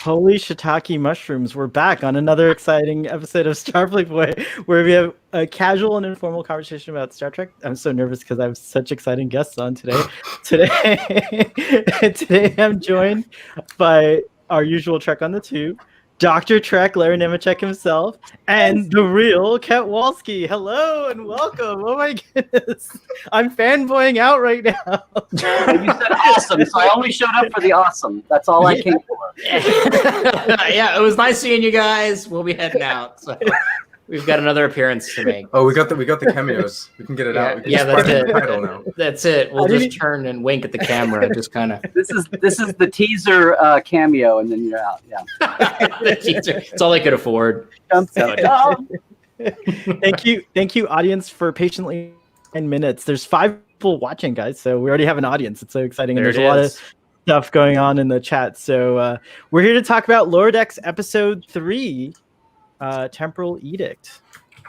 Holy shiitake mushrooms. We're back on another exciting episode of Starfleet Boy, where we have a casual and informal conversation about Star Trek. I'm so nervous because I have such exciting guests on today. Today I'm joined by our usual Trek on the Tube, Dr. Trek, Larry Nemeczek himself, and the real Ket Walski. Hello and welcome. Oh my goodness. I'm fanboying out right now. You said awesome, so I only showed up for the awesome. That's all I came for. Yeah, it was nice seeing you guys. We'll be heading out. So we've got another appearance to make. Oh, we got the cameos. We can get it out. Yeah, that's it. That's it. We'll just turn and wink at the camera. Just kind of. This is the teaser cameo, and then you're out. Yeah. The teaser. It's all I could afford. Thank you, audience, for patiently 10 minutes. There's 5 people watching, guys, so we already have an audience. It's so exciting, and there's a lot of stuff going on in the chat. So we're here to talk about Lower Decks Episode 3, Temporal Edict,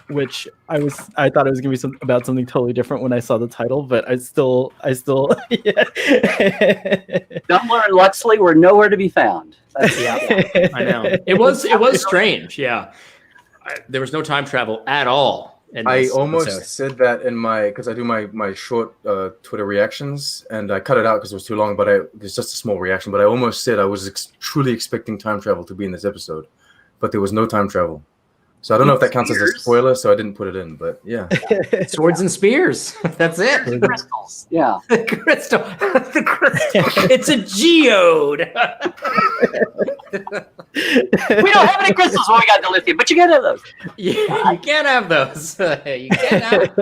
which I thought it was gonna be about something totally different when I saw the title, but I still yeah. Dumbler and Luxley were nowhere to be found. Yeah, I know. It was strange. Yeah, there was no time travel at all. I almost said that in because I do my short Twitter reactions, and I cut it out because it was too long. But it's just a small reaction. But I almost said I was truly expecting time travel to be in this episode, but there was no time travel. So I don't know if that counts as a spoiler, so I didn't put it in. But yeah, swords and spears. That's it. The crystals. Yeah, the crystal. The crystal. It's a geode. We don't have any crystals when we got the lithium, but you can have those. Yeah, you can't have those. You can't have.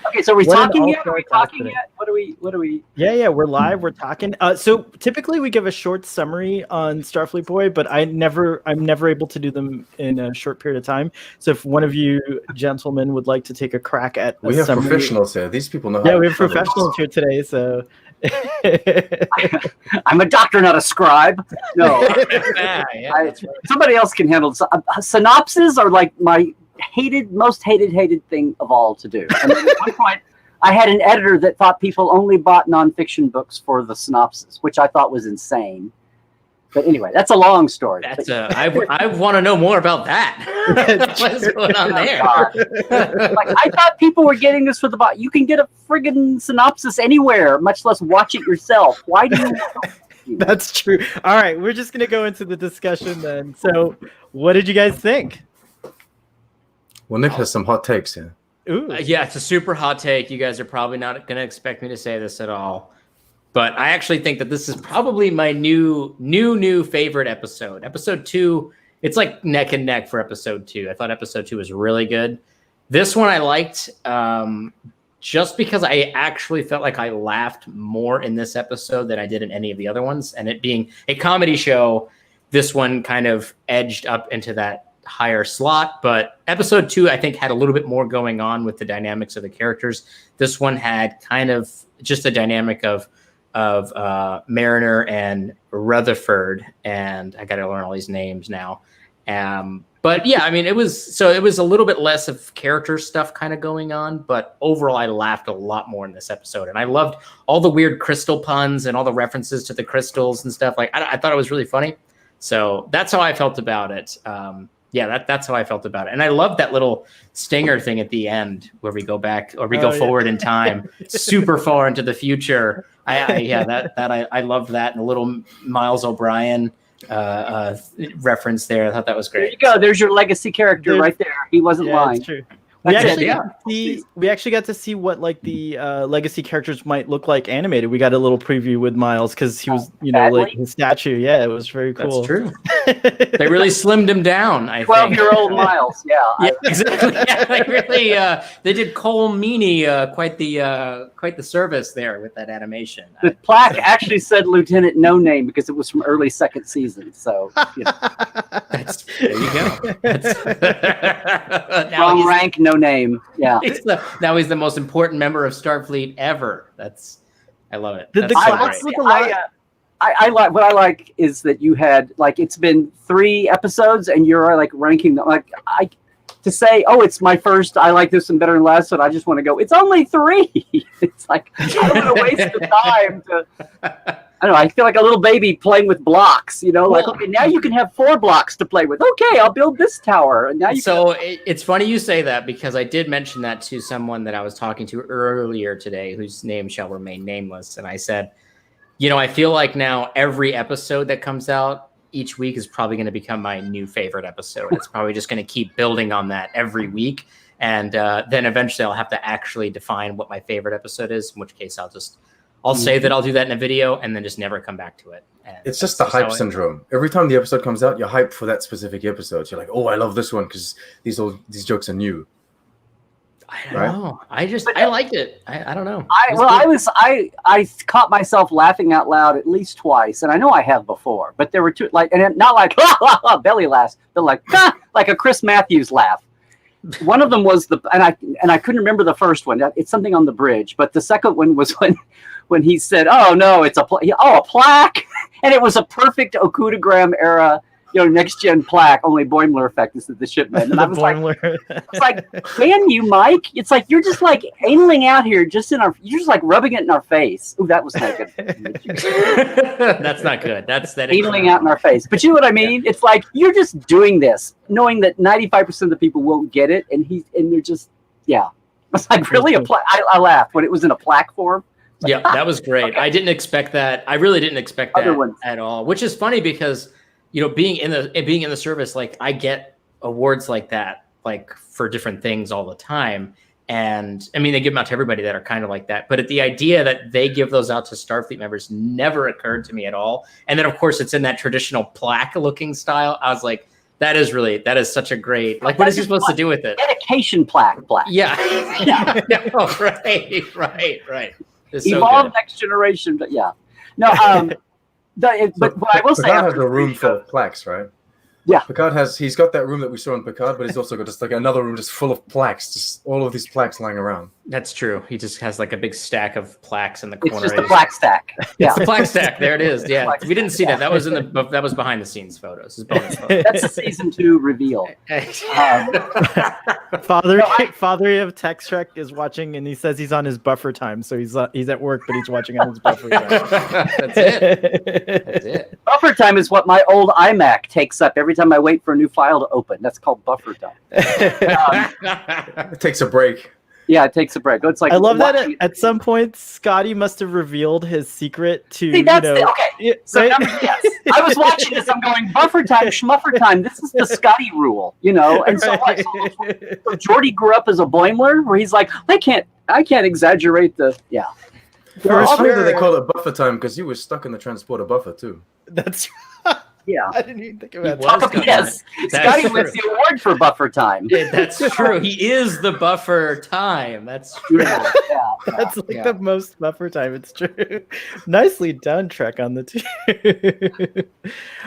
Okay, so are we talking yet? What are we? Yeah, we're live. We're talking. So typically we give a short summary on Starfleet Boy, but I'm never able to do them in a short period of time. So if one of you gentlemen would like to take a crack at we have summary, professionals here. These people know. Yeah, we have professionals here today. So I'm a doctor, not a scribe. No, right. Somebody else can handle synopses. Are like my most hated thing of all to do. And then at one point, I had an editor that thought people only bought nonfiction books for the synopsis, which I thought was insane. But anyway, that's a long story. I want to know more about that. What's going on there? Like, I thought people were getting this for the bot. You can get a friggin' synopsis anywhere, much less watch it yourself. Why do you? That's true. All right, we're just going to go into the discussion then. So what did you guys think? Well, Nick has some hot takes here. Yeah, it's a super hot take. You guys are probably not going to expect me to say this at all. But I actually think that this is probably my new favorite episode. Episode 2, it's like neck and neck for episode 2. I thought episode 2 was really good. This one I liked just because I actually felt like I laughed more in this episode than I did in any of the other ones. And it being a comedy show, this one kind of edged up into that higher slot. But episode 2, I think, had a little bit more going on with the dynamics of the characters. This one had kind of just a dynamic of Mariner and Rutherford, and I got to learn all these names now. But yeah, I mean, it was a little bit less of character stuff kind of going on, but overall I laughed a lot more in this episode, and I loved all the weird crystal puns and all the references to the crystals and stuff. Like I thought it was really funny. So that's how I felt about it. That's how I felt about it. And I love that little stinger thing at the end where we go back or we go forward in time, super far into the future. I loved that. And a little Miles O'Brien reference there. I thought that was great. There you go. There's your legacy character right there. He wasn't lying. That's true. We actually got to see what like the legacy characters might look like animated. We got a little preview with Miles because he was, like his statue. Yeah, it was very cool. That's true. They really slimmed him down. 12-year-old Miles. Yeah, exactly. Yeah, they really they did Cole Meany quite the service there with that animation. The plaque actually said Lieutenant No Name because it was from early second season. So there you go. Wrong rank, no name. Yeah. Now he's the most important member of Starfleet ever. I love it. I like what I like is that you had like it's been 3 episodes and you're like ranking them. Like to say, oh, it's my first, I like this one better than last one, I just want to go, it's only 3. It's like, I don't want to waste the time to, I don't know, I feel like a little baby playing with blocks, you know, like, okay, now you can have 4 blocks to play with. Okay, I'll build this tower. And now you it's funny you say that, because I did mention that to someone that I was talking to earlier today, whose name shall remain nameless. And I said, you know, I feel like now every episode that comes out each week is probably going to become my new favorite episode. It's probably just going to keep building on that every week. And then eventually I'll have to actually define what my favorite episode is, in which case I'll say that I'll do that in a video and then just never come back to it. And it's just the hype syndrome. Every time the episode comes out, you're hyped for that specific episode. You're like, oh, I love this one because these jokes are new. I don't know. I liked it. I don't know. I caught myself laughing out loud at least twice, and I know I have before, but there were 2, like, and not like belly laughs, but like like a Chris Matthews laugh. One of them was and I couldn't remember the first one. It's something on the bridge, but the second one was when he said, "Oh no, it's a plaque," and it was a perfect Okudagram era, you know, next gen plaque. Only Boimler effect is the shipment, and I was like, "Can you, Mike?" It's like you're just like angling out here, you're just like rubbing it in our face. Ooh, that was not good. That's not good. That's angling out in our face. But you know what I mean? It's like you're just doing this, knowing that 95% of the people won't get it, and they're just It's like really a plaque. I laughed when it was in a plaque form. Yeah, that was great. Okay. I didn't expect that. I really didn't expect that at all. Which is funny because, you know, being in the service, like I get awards like that, like for different things all the time. And I mean, they give them out to everybody that are kind of like that. But the idea that they give those out to Starfleet members never occurred to me at all. And then, of course, it's in that traditional plaque-looking style. I was like, that is such a great, like, what is he supposed to do with it? Dedication plaque. Yeah. Oh, right. Evolve next generation, but yeah. No, but what I will say, Picard has a room full of plaques, right? Yeah. He's got that room that we saw in Picard, but he's also got just like another room just full of plaques, just all of these plaques lying around. That's true. He just has like a big stack of plaques in the corner. It's just a plaque stack. Yeah. It's the plaque stack. There it is. Yeah. We didn't see that. That was that was behind the scenes photos. That's a season 2 reveal. Father of Tech Trek is watching, and he says he's on his buffer time, so he's at work, but he's watching on his buffer time. That's it. Buffer time is what my old iMac takes up every time I wait for a new file to open. That's called buffer time. It takes a break. Yeah, it takes a break. It's like I love that at some point Scotty must have revealed his secret to. See, that's okay. So yes, I was watching this. I'm going buffer time, schmuffer time. This is the Scotty rule, you know. And so Geordi grew up as a Boimler, where he's like, I can't exaggerate the First, they call it buffer time because you were stuck in the transporter buffer too. That's yeah. I didn't even think about that. Yes, Scotty wins the award for buffer time. That's true. He is the buffer time. That's true. Yeah. That's like the most buffer time. It's true. Nicely done, Trek on the two. It's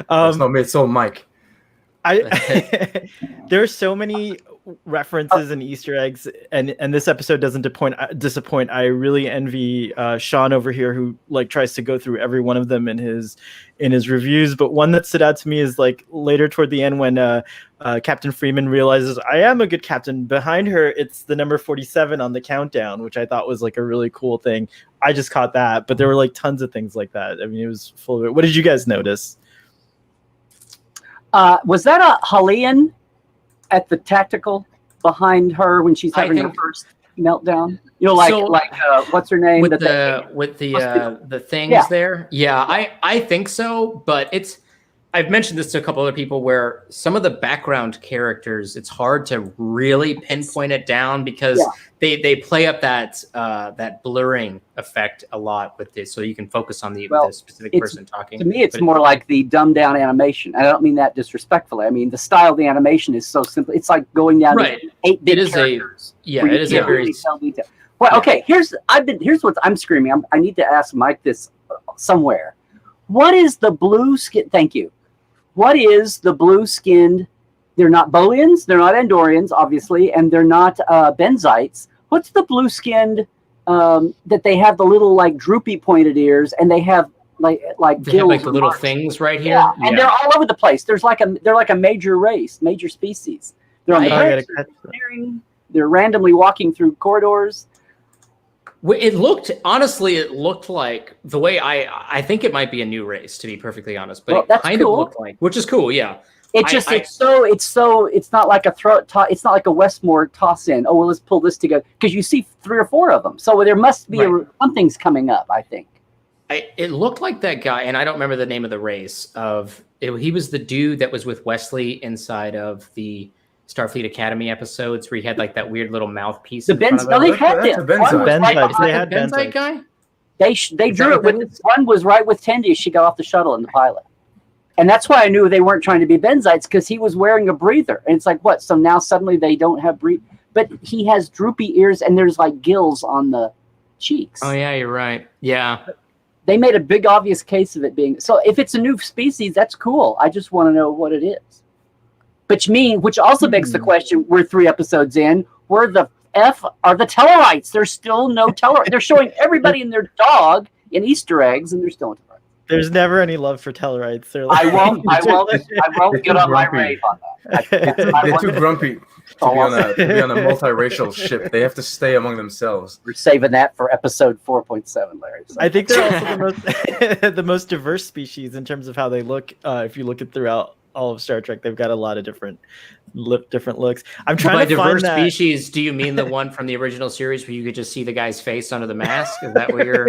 not me. It's all Mike. There are so many references and Easter eggs, and this episode doesn't disappoint. I really envy Sean over here, who like tries to go through every one of them in his reviews. But one that stood out to me is like later toward the end when Captain Freeman realizes I am a good captain. Behind her, it's the number 47 on the countdown, which I thought was like a really cool thing. I just caught that, but there were like tons of things like that. I mean, it was full of it. What did you guys notice? Was that a Halian at the tactical behind her when she's having her first meltdown? You know, like what's her name? With the things there. Yeah, I think so, but I've mentioned this to a couple other people where some of the background characters, it's hard to really pinpoint it down because they play up that blurring effect a lot with this, so you can focus on the specific person talking. To me, it's more like the dumbed down animation. I don't mean that disrespectfully. I mean the style of the animation is so simple. It's like going down to 8-bit characters. It is a very detail. Well, okay. Here's what I'm screaming. I need to ask Mike this somewhere. What is the blue skin? Thank you. What is the blue-skinned? They're not Bolians, they're not Andorians, obviously, and they're not Benzites. What's the blue-skinned that they have the little like droopy pointed ears, and they have like they have like the little things right here? Yeah, and they're all over the place. They're like a major race, major species. They're on the bridge, they're randomly walking through corridors. It looked like the way I think it might be a new race, to be perfectly honest, but it kind of looked like, which is cool, yeah. It's not like a it's not like a Westmore toss in. Oh well, let's pull this together, because you see 3 or 4 of them, so there must be something's coming up. I think it looked like that guy, and I don't remember the name of the race. He was the dude that was with Wesley inside of the Starfleet Academy episodes, where he had like that weird little mouthpiece. The Benz, no, they had them. They had Benzite guy. They drew it with one was right with Tendi as she got off the shuttle in the pilot, and that's why I knew they weren't trying to be Benzites, because he was wearing a breather, and it's like, what? So now suddenly they don't have breathe, but he has droopy ears and there's like gills on the cheeks. Oh yeah, you're right. Yeah, they made a big obvious case of it being so. If it's a new species, that's cool. I just want to know what it is. Which also begs the question, we're 3 episodes in, where the F are the Tellarites? There's still no Tellarite. They're showing everybody and their dog in Easter eggs, and there's still no Tellarites. There's never any love for Tellarites. I won't get on my rave on that. They're too grumpy to be on a multiracial ship. They have to stay among themselves. We're saving that for episode 4.7, Larry. So. I think they're also the most diverse species in terms of how they look. If you look at throughout all of Star Trek, they've got a lot of different looks. I'm trying to find diverse species. Do you mean the one from the original series where you could just see the guy's face under the mask? Is that where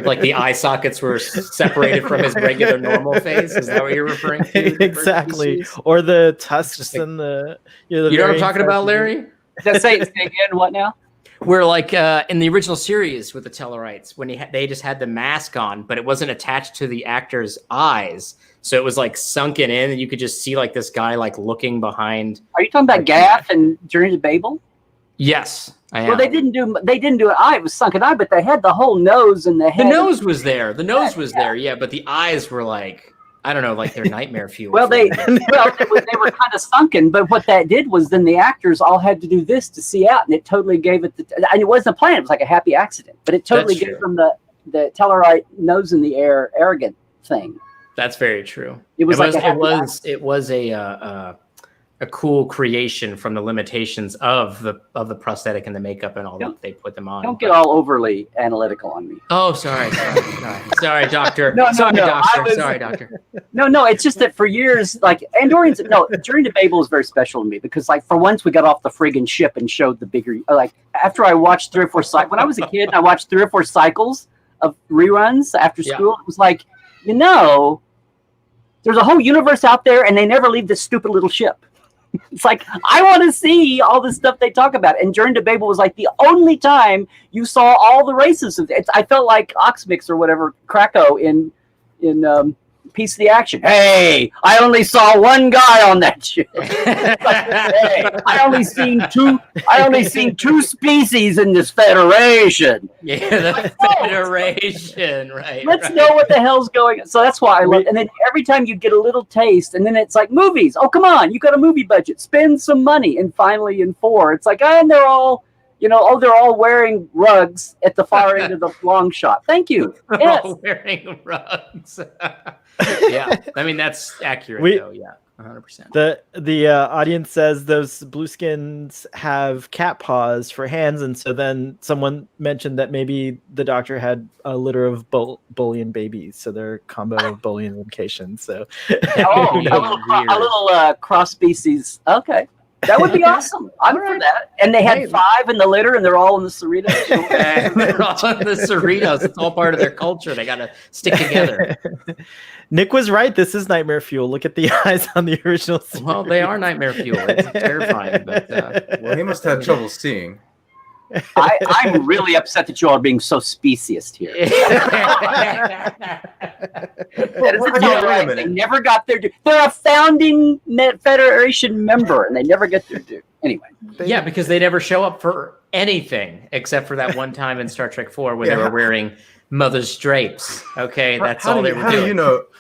like the eye sockets were separated from his regular normal face? Is that what you're referring to? Exactly. Or the tusks and the you know what I'm talking about, Larry? Say again. What now? Where like in the original series with the Tellarites, when they just had the mask on, but it wasn't attached to the actor's eyes. So it was like sunken in, and you could just see like this guy like looking behind. Are you talking about Gaff and Journey to Babel? Yes, I am. Well, they didn't do an eye; it was sunken eye, but they had the whole nose and the head. The nose was there. The nose was there, yeah, but the eyes were like, I don't know, like their nightmare fuel. Well, they were kind of sunken, but what that did was then the actors all had to do this to see out, and it totally gave it. And it wasn't a plan; it was like a happy accident, but it totally gave them the Tellarite nose in the air arrogant thing. That's very true. It was a cool creation from the limitations of the prosthetic and the makeup and all that they put them on. Don't get all overly analytical on me. Oh, sorry, doctor. Sorry, doctor. No, it's just that for years, like Andorians, Journey to Babel is very special to me because, like, for once we got off the friggin' ship and showed the bigger, like, after I watched 3 or 4 cycles, when I was a kid, I watched 3 or 4 cycles of reruns after school. It was like, there's a whole universe out there and they never leave this stupid little ship. It's like, I want to see all the stuff they talk about. And Journey to Babel was like the only time you saw all the races. I felt like Oxmix or whatever, Krakow in Piece of the Action. Hey, I only saw one guy on that ship. Hey, I only seen two species in this Federation. Yeah, the Federation, right. Let's know what the hell's going on. So that's why I love. And then every time you get a little taste, and then it's like movies. Oh, come on, you got a movie budget. Spend some money. And finally in 4, it's like, and they're all, they're all wearing rugs at the far end of the long shot. Thank you. They're all wearing rugs. Yeah, I mean that's accurate though. Yeah, 100%. The audience says those blueskins have cat paws for hands, and so then someone mentioned that maybe the Doctor had a litter of Bolian babies, so they're a combo of Bolian locations. So a little cross species. Okay. That would be awesome. I'm for that. And they had 5 in the litter, and they're all in the Cerritos. They're all in the Cerritos. It's all part of their culture. They got to stick together. Nick was right. This is nightmare fuel. Look at the eyes on the original series. Well, they are nightmare fuel. It's terrifying. But well, he must have trouble seeing. I'm really upset that you all are being so speciest here. They never got their due. They're a founding Federation member, and they never get their due. Anyway. Yeah, because they never show up for anything except for that one time in Star Trek 4 where they were wearing mother's drapes. Okay, that's all they were doing.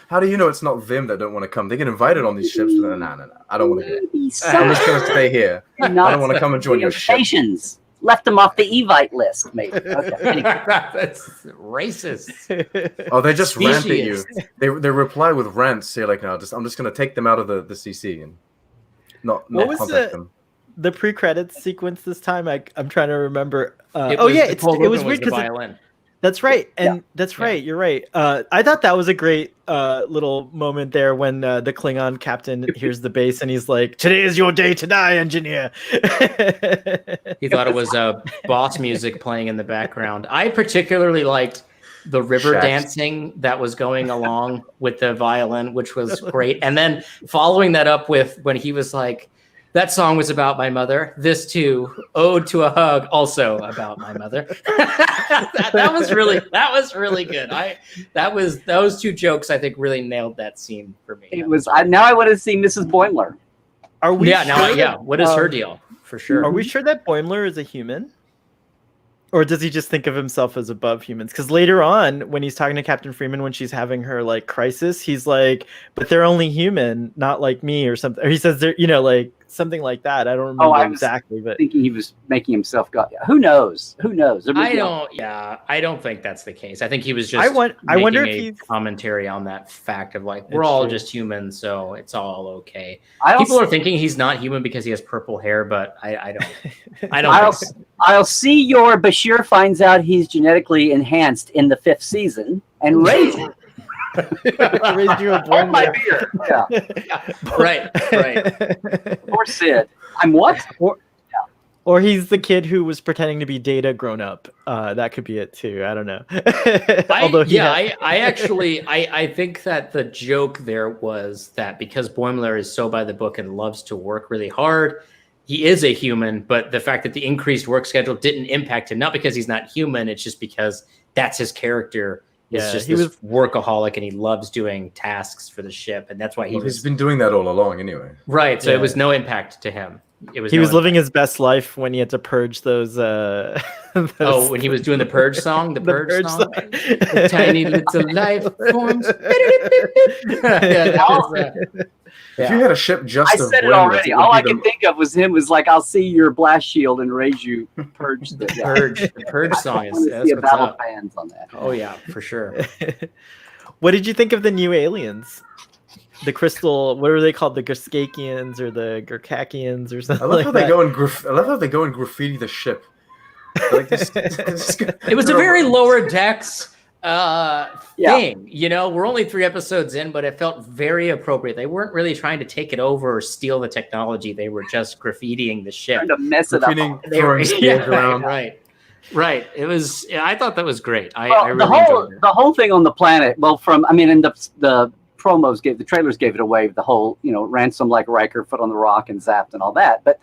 How do you know it's not them that don't want to come? They get invited on these ships, but no. I don't want to go. I'm just going to stay here. I don't want to come and join your ship. Left them off the Evite list, maybe. Okay. That's racist. Oh, they just rant at you. They reply with rants. So you're like, no, I'm just going to take them out of the CC. And not What was contact them. the pre-credits sequence this time? I'm trying to remember. It was weird the because violin. that's right, and that's right. You're right. I thought that was a great little moment there when the Klingon captain hears the bass and he's like, "Today is your day to die, engineer." He thought it was boss music playing in the background. I particularly liked the river dancing that was going along with the violin, which was great. And then following that up with when he was like, that song was about my mother. This too, Ode to a Hug, also about my mother. that was really good. Those two jokes I think really nailed that scene for me. It was. Now I want to see Mrs. Boimler. Are we? What is her deal? For sure. Are we sure that Boimler is a human? Or does he just think of himself as above humans? Because later on, when he's talking to Captain Freeman, when she's having her like crisis, he's like, "But they're only human, not like me," or something. Or he says, "They're, like something like that." I don't remember exactly, but thinking he was making himself God. Who knows? Who knows? I don't think that's the case. I think he was just. I wonder if he's commentary on that fact of like we're all just humans, so it's all okay. People are thinking he's not human because he has purple hair, but I don't. I don't. I'll see your Bashir finds out he's genetically enhanced in the 5th season and raised him. Raised you a boy. My beer. Yeah. Right. Or Sid. I'm what? Or he's the kid who was pretending to be Data grown up. That could be it too. I don't know. I think that the joke there was that because Boimler is so by the book and loves to work really hard, he is a human, but the fact that the increased work schedule didn't impact him, not because he's not human, it's just because that's his character. He was workaholic and he loves doing tasks for the ship, and that's why he's been doing that all along anyway. Right, so it was no impact to him. He was living his best life when he had to purge those. When he was doing the purge song, the purge song. The tiny little life forms. If you had a ship just I said it already. All I can think of was him was like, "I'll see your blast shield and raise you." Purge the purge song is that's what's up. Fans on that. Oh yeah, for sure. What did you think of the new aliens? The crystal, what are they called? The Gurskakians or the Gurkakians or something? I love how they go and graffiti the ship. Like this, it was a very lower decks thing. We're only 3 episodes in, but it felt very appropriate. They weren't really trying to take it over or steal the technology. They were just graffitiing the ship. Trying to mess it up. Right. It was. I thought that was great. I really enjoyed it. The whole thing on the planet. Well, and the promos the trailers gave it away. The whole, ransom like Riker, foot on the rock and zapped and all that. But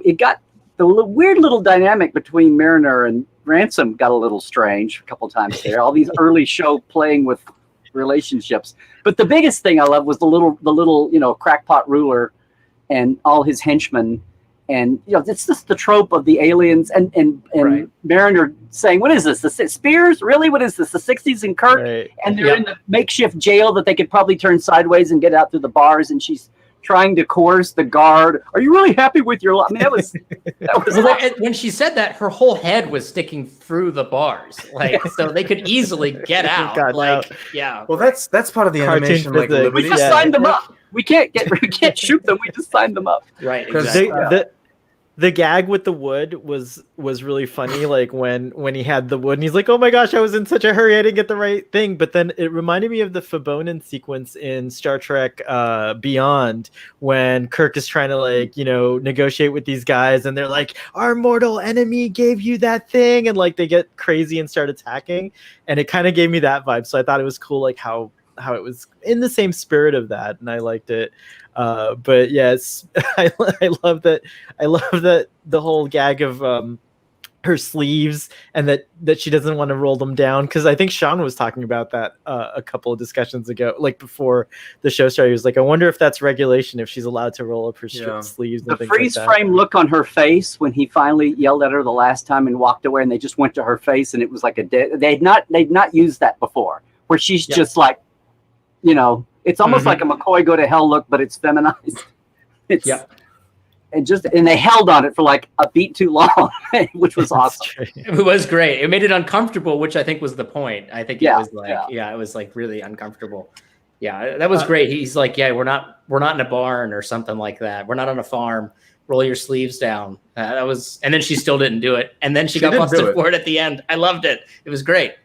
it got the weird little dynamic between Mariner and Ransom got a little strange a couple times there. All these early show playing with relationships. But the biggest thing I love was the little crackpot ruler and all his henchmen. And it's just the trope of the aliens and right. Mariner saying, "What is this? The Spears? Really? What is this? The 60s in Kirk?" Right. And they're in the makeshift jail that they could probably turn sideways and get out through the bars. And she's trying to coerce the guard. "Are you really happy with your life?" I mean, that was when she said that, her whole head was sticking through the bars, so they could easily get out. Well, that's part of the animation. We just signed them up. We can't shoot them. We just signed them up. Right. Exactly. The gag with the wood was really funny. Like when he had the wood and he's like, "Oh my gosh, I was in such a hurry, I didn't get the right thing." But then it reminded me of the Fabonin sequence in Star Trek Beyond when Kirk is trying to negotiate with these guys and they're like, "Our mortal enemy gave you that thing," and they get crazy and start attacking. And it kind of gave me that vibe. So I thought it was cool, how it was in the same spirit of that, and I liked it. But yes, I love that. I love that the whole gag of her sleeves and that she doesn't want to roll them down, because I think Sean was talking about that a couple of discussions ago, before the show started. He was like, "I wonder if that's regulation, if she's allowed to roll up her sleeves." And the freeze frame look on her face when he finally yelled at her the last time and walked away, and they just went to her face, and it was like they'd not used that before, where she's just like. It's almost like a McCoy go to hell look, but it's feminized. And they held on it for a beat too long, which was awesome. It was great. It made it uncomfortable, which I think was the point. I think it was it was really uncomfortable. Yeah, that was great. He's like, yeah, we're not in a barn or something like that. We're not on a farm. Roll your sleeves down. That was, and then she still didn't do it. And then she got busted for it at the end. I loved it. It was great.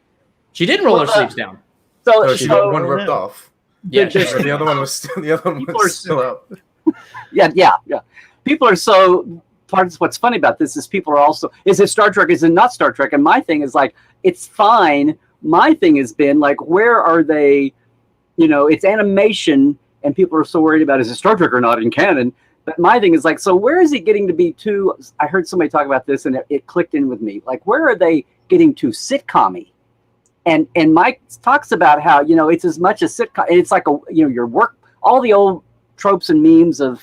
She didn't roll her sleeves down. So she got one ripped off. Yeah, the other one was still up. Yeah. People are so. Part of what's funny about this is people are also, is it Star Trek? Is it not Star Trek? And my thing is like, it's fine. My thing has been like, where are they? It's animation, and people are so worried about is it Star Trek or not in canon. But my thing is like, so where is it getting to be too? I heard somebody talk about this, and it clicked in with me. Like, where are they getting to sitcom-y? And Mike talks about how it's as much as sitcom. It's like your work, all the old tropes and memes of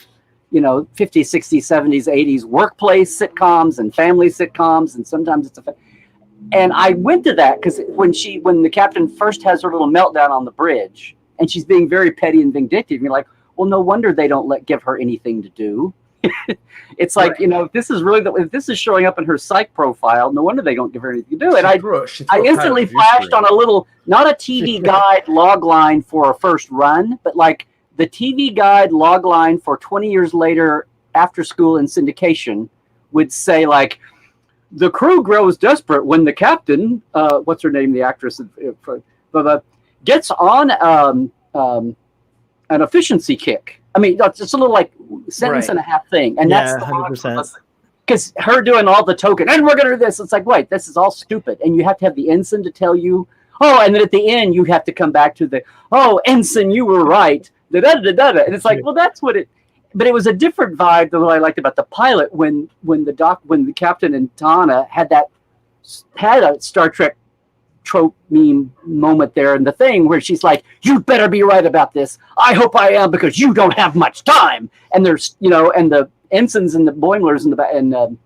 50s, 60s, 70s, 80s workplace sitcoms and family sitcoms, and sometimes it's and I went to that because when the captain first has her little meltdown on the bridge, and she's being very petty and vindictive, you're like, well, no wonder they don't give her anything to do. It's like, if this is really if this is showing up in her psych profile, no wonder they don't give her anything to do. And I instantly flashed on a little, not a TV guide log line for a first run, but like the TV guide log line for 20 years later after school in syndication would say like, the crew grows desperate when the captain, what's her name, the actress, gets on an efficiency kick. I mean, it's just a little like sentence and a half thing. And that's the 100%. Because her doing all the token, and we're going to do this. It's like, wait, this is all stupid. And you have to have the ensign to tell you, and then at the end, you have to come back to the, ensign, you were right. Da-da-da-da-da. And it's like, well, that's what it, but it was a different vibe than what I liked about the pilot when the captain and Tana had a Star Trek trope meme moment there in the thing where she's like, you better be right about this. I hope I am because you don't have much time. And there's, and the ensigns and the Boimlers and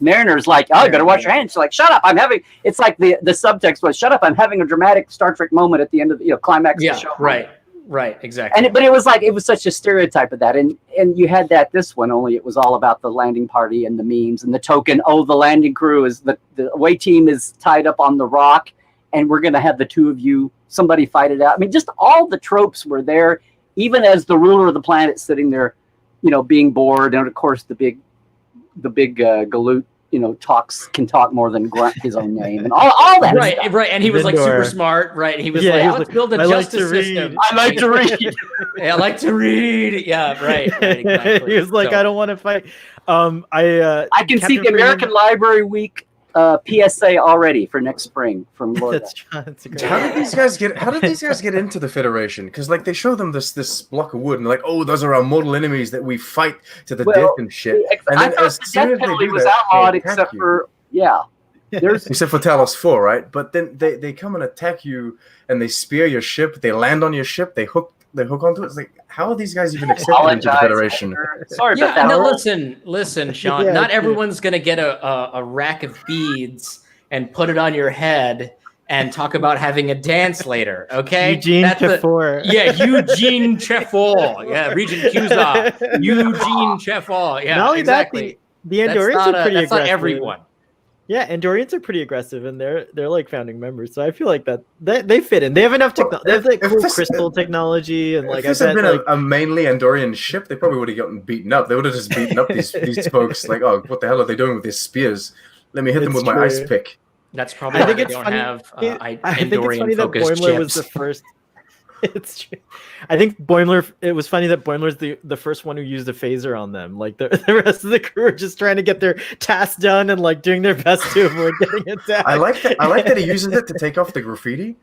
Mariner's like, you better wash your hands. She's like, shut up. It's like the subtext was, shut up. I'm having a dramatic Star Trek moment at the end of the climax of the show. Right, exactly. But it was like, it was such a stereotype of that. And you had this one, only it was all about the landing party and the memes and the token. Oh, the landing crew is the away team is tied up on the rock, and we're going to have the two of you, somebody fight it out. I mean, just all the tropes were there, even as the ruler of the planet sitting there, being bored. And of course, the big galoot, can talk more than grunt his own name and all that stuff. Right. And he was like super smart, right? He was like, let's build a justice system. I like to read. I like to read. Yeah, right. Exactly. He was like, I don't want to fight. I can see the American Library Week PSA already for next spring from Lord. That's great. How did these guys get into the Federation? Because like they show them this block of wood and like, theyose are our mortal enemies that we fight to the death and shit. And then as soon as they do was outlawed except for except for Talos 4, right? But then they come and attack you and they spear your ship. They land on your ship. They hook onto it. It's like, how are these guys even accepted into the Federation? Sorry about that. No, listen, Sean. Not everyone's gonna get a rack of beads and put it on your head and talk about having a dance later. Okay, Eugene Chefor. Eugene Chefor. Yeah, Regent Cusack. Eugene Chefor. Yeah, not only exactly. That, the Andorians are pretty aggressive. That's not everyone. Yeah, Andorians are pretty aggressive, and they're like founding members. So I feel like that they fit in. They have enough technology. They have like cool crystal technology, and like. If this had been a mainly Andorian ship, they probably would have gotten beaten up. They would have just beaten up these folks. Like, what the hell are they doing with these spears? Let me hit them with my ice pick. That's probably why they don't have Andorian-focused ships. Was the first. It's true. I think Boimler. It was funny that Boimler's the first one who used a phaser on them. Like the rest of the crew are just trying to get their tasks done and like doing their best to avoid getting attacked. I like that he uses it to take off the graffiti. I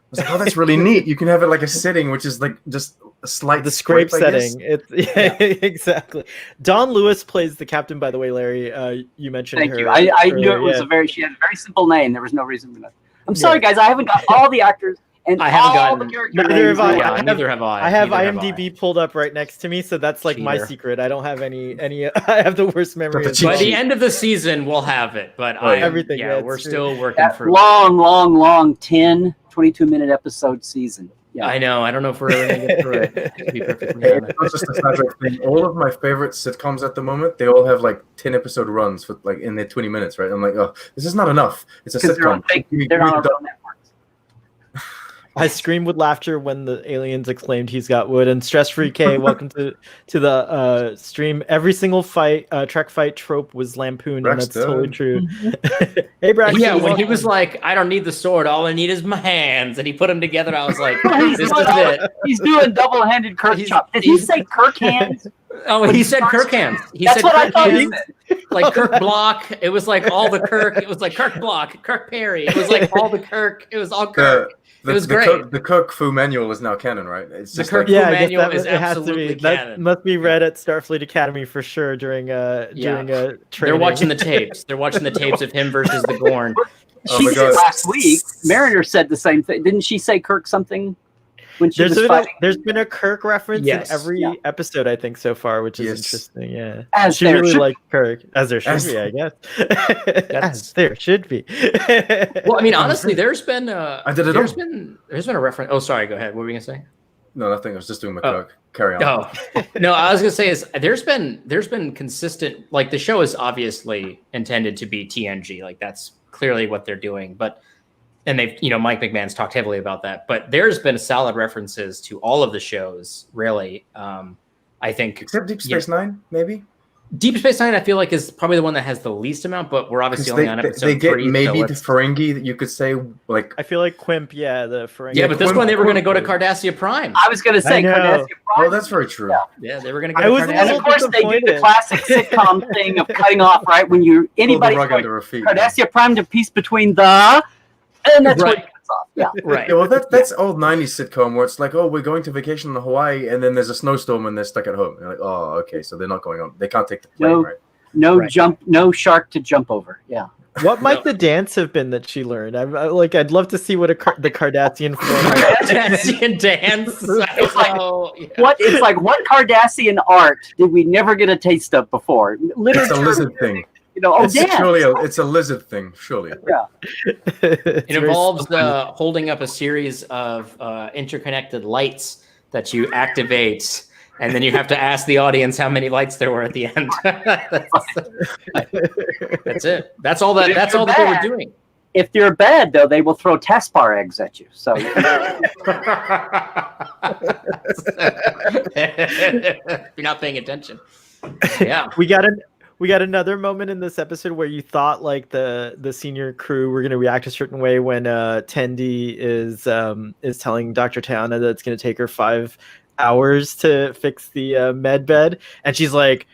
was like, that's really neat. You can have it like a setting, which is like just a slight scrape setting. Exactly. Dawn Lewis plays the captain. By the way, Larry, you mentioned her. Thank you. I knew it was she had a very simple name. There was no reason for that. I'm sorry, guys. I haven't got all the actors. And I haven't gotten. Neither have I. Neither have I. I have IMDb pulled up right next to me, so that's like my secret. I don't have any. I have the worst memory. By the end of the season, we'll have it. But everything. Yeah, we're still working through. Long 10, 22-minute episode season. Yeah. I know. I don't know if we're ever going to get through it. To be perfectly honest. It's not just a Star Trek thing. All of my favorite sitcoms at the moment, they all have like 10-episode runs for like in their 20 minutes, right? I'm like, this is not enough. It's a sitcom. They're on networks. I screamed with laughter when the aliens exclaimed he's got wood. And Stress Free K, welcome to the stream. Every single Trek fight trope was lampooned, and that's totally true. Hey, Braxton. Yeah, when he was like, I don't need the sword, all I need is my hands, and he put them together, I was like, this is it. He's doing double-handed Kirk chop. Did he say Kirk hands? Oh, he said Kirk hands. That's what I thought he said. Like Kirk Block. It was like all the Kirk. It was like Kirk Block, Kirk Perry. It was like all the Kirk. It was all Kirk. It was great. The Kirk Fu manual is now canon, right? It's the just Kirk Fu manual is absolutely canon. That must be read at Starfleet Academy for sure during a training. They're watching the tapes. They're watching the tapes of him versus the Gorn. She said last week. Mariner said the same thing. Didn't she say Kirk something? When she was fighting? There's been a Kirk reference in every episode, I think, so far, which is interesting. Yeah, as she really liked Kirk, as there should be, I guess. As there should be. Well, I mean, honestly, there's been a reference. Oh, sorry. Go ahead. What were you gonna say? No, nothing. I was just doing my Kirk. Carry on. Oh, no, I was gonna say is there's been consistent. Like the show is obviously intended to be TNG. Like that's clearly what they're doing, but. And they've, Mike McMahon's talked heavily about that, but there's been solid references to all of the shows, really. I think, except Deep Space Nine, maybe. Deep Space Nine, I feel like is probably the one that has the least amount, but we're obviously only on episode 3. They get maybe the Ferengi that you could say, like. I feel like Quimp, the Ferengi. Yeah, but this one they were going to go to Cardassia Prime. I was going to say Cardassia Prime. Oh, that's very true. Yeah, they were going to go to Cardassia. And of course, they do the classic sitcom thing of cutting off, right? When anybody's going Cardassia Prime to piece between the. And that's right. Off. Yeah, right. Yeah, well, that's old '90s sitcom where it's like, oh, we're going to vacation in Hawaii, and then there's a snowstorm, and they're stuck at home. You're like, oh, okay, so they're not going on. They can't take the plane, right? No shark to jump over. Yeah. What might the dance have been that she learned? I'd love to see what the Cardassian Cardassian dance. It's like It's like what Cardassian art did we never get a taste of before? Literature, it's a lizard thing. It's a lizard thing, surely. Yeah. It involves holding up a series of interconnected lights that you activate, and then you have to ask the audience how many lights there were at the end. That's it. That's all that they were doing. If you're bad, though, they will throw Taspar eggs at you. So if you're not paying attention. Yeah. We got another moment in this episode where you thought like the senior crew were going to react a certain way when Tendi is telling Dr. Tayana that it's going to take her 5 hours to fix the med bed, and she's like,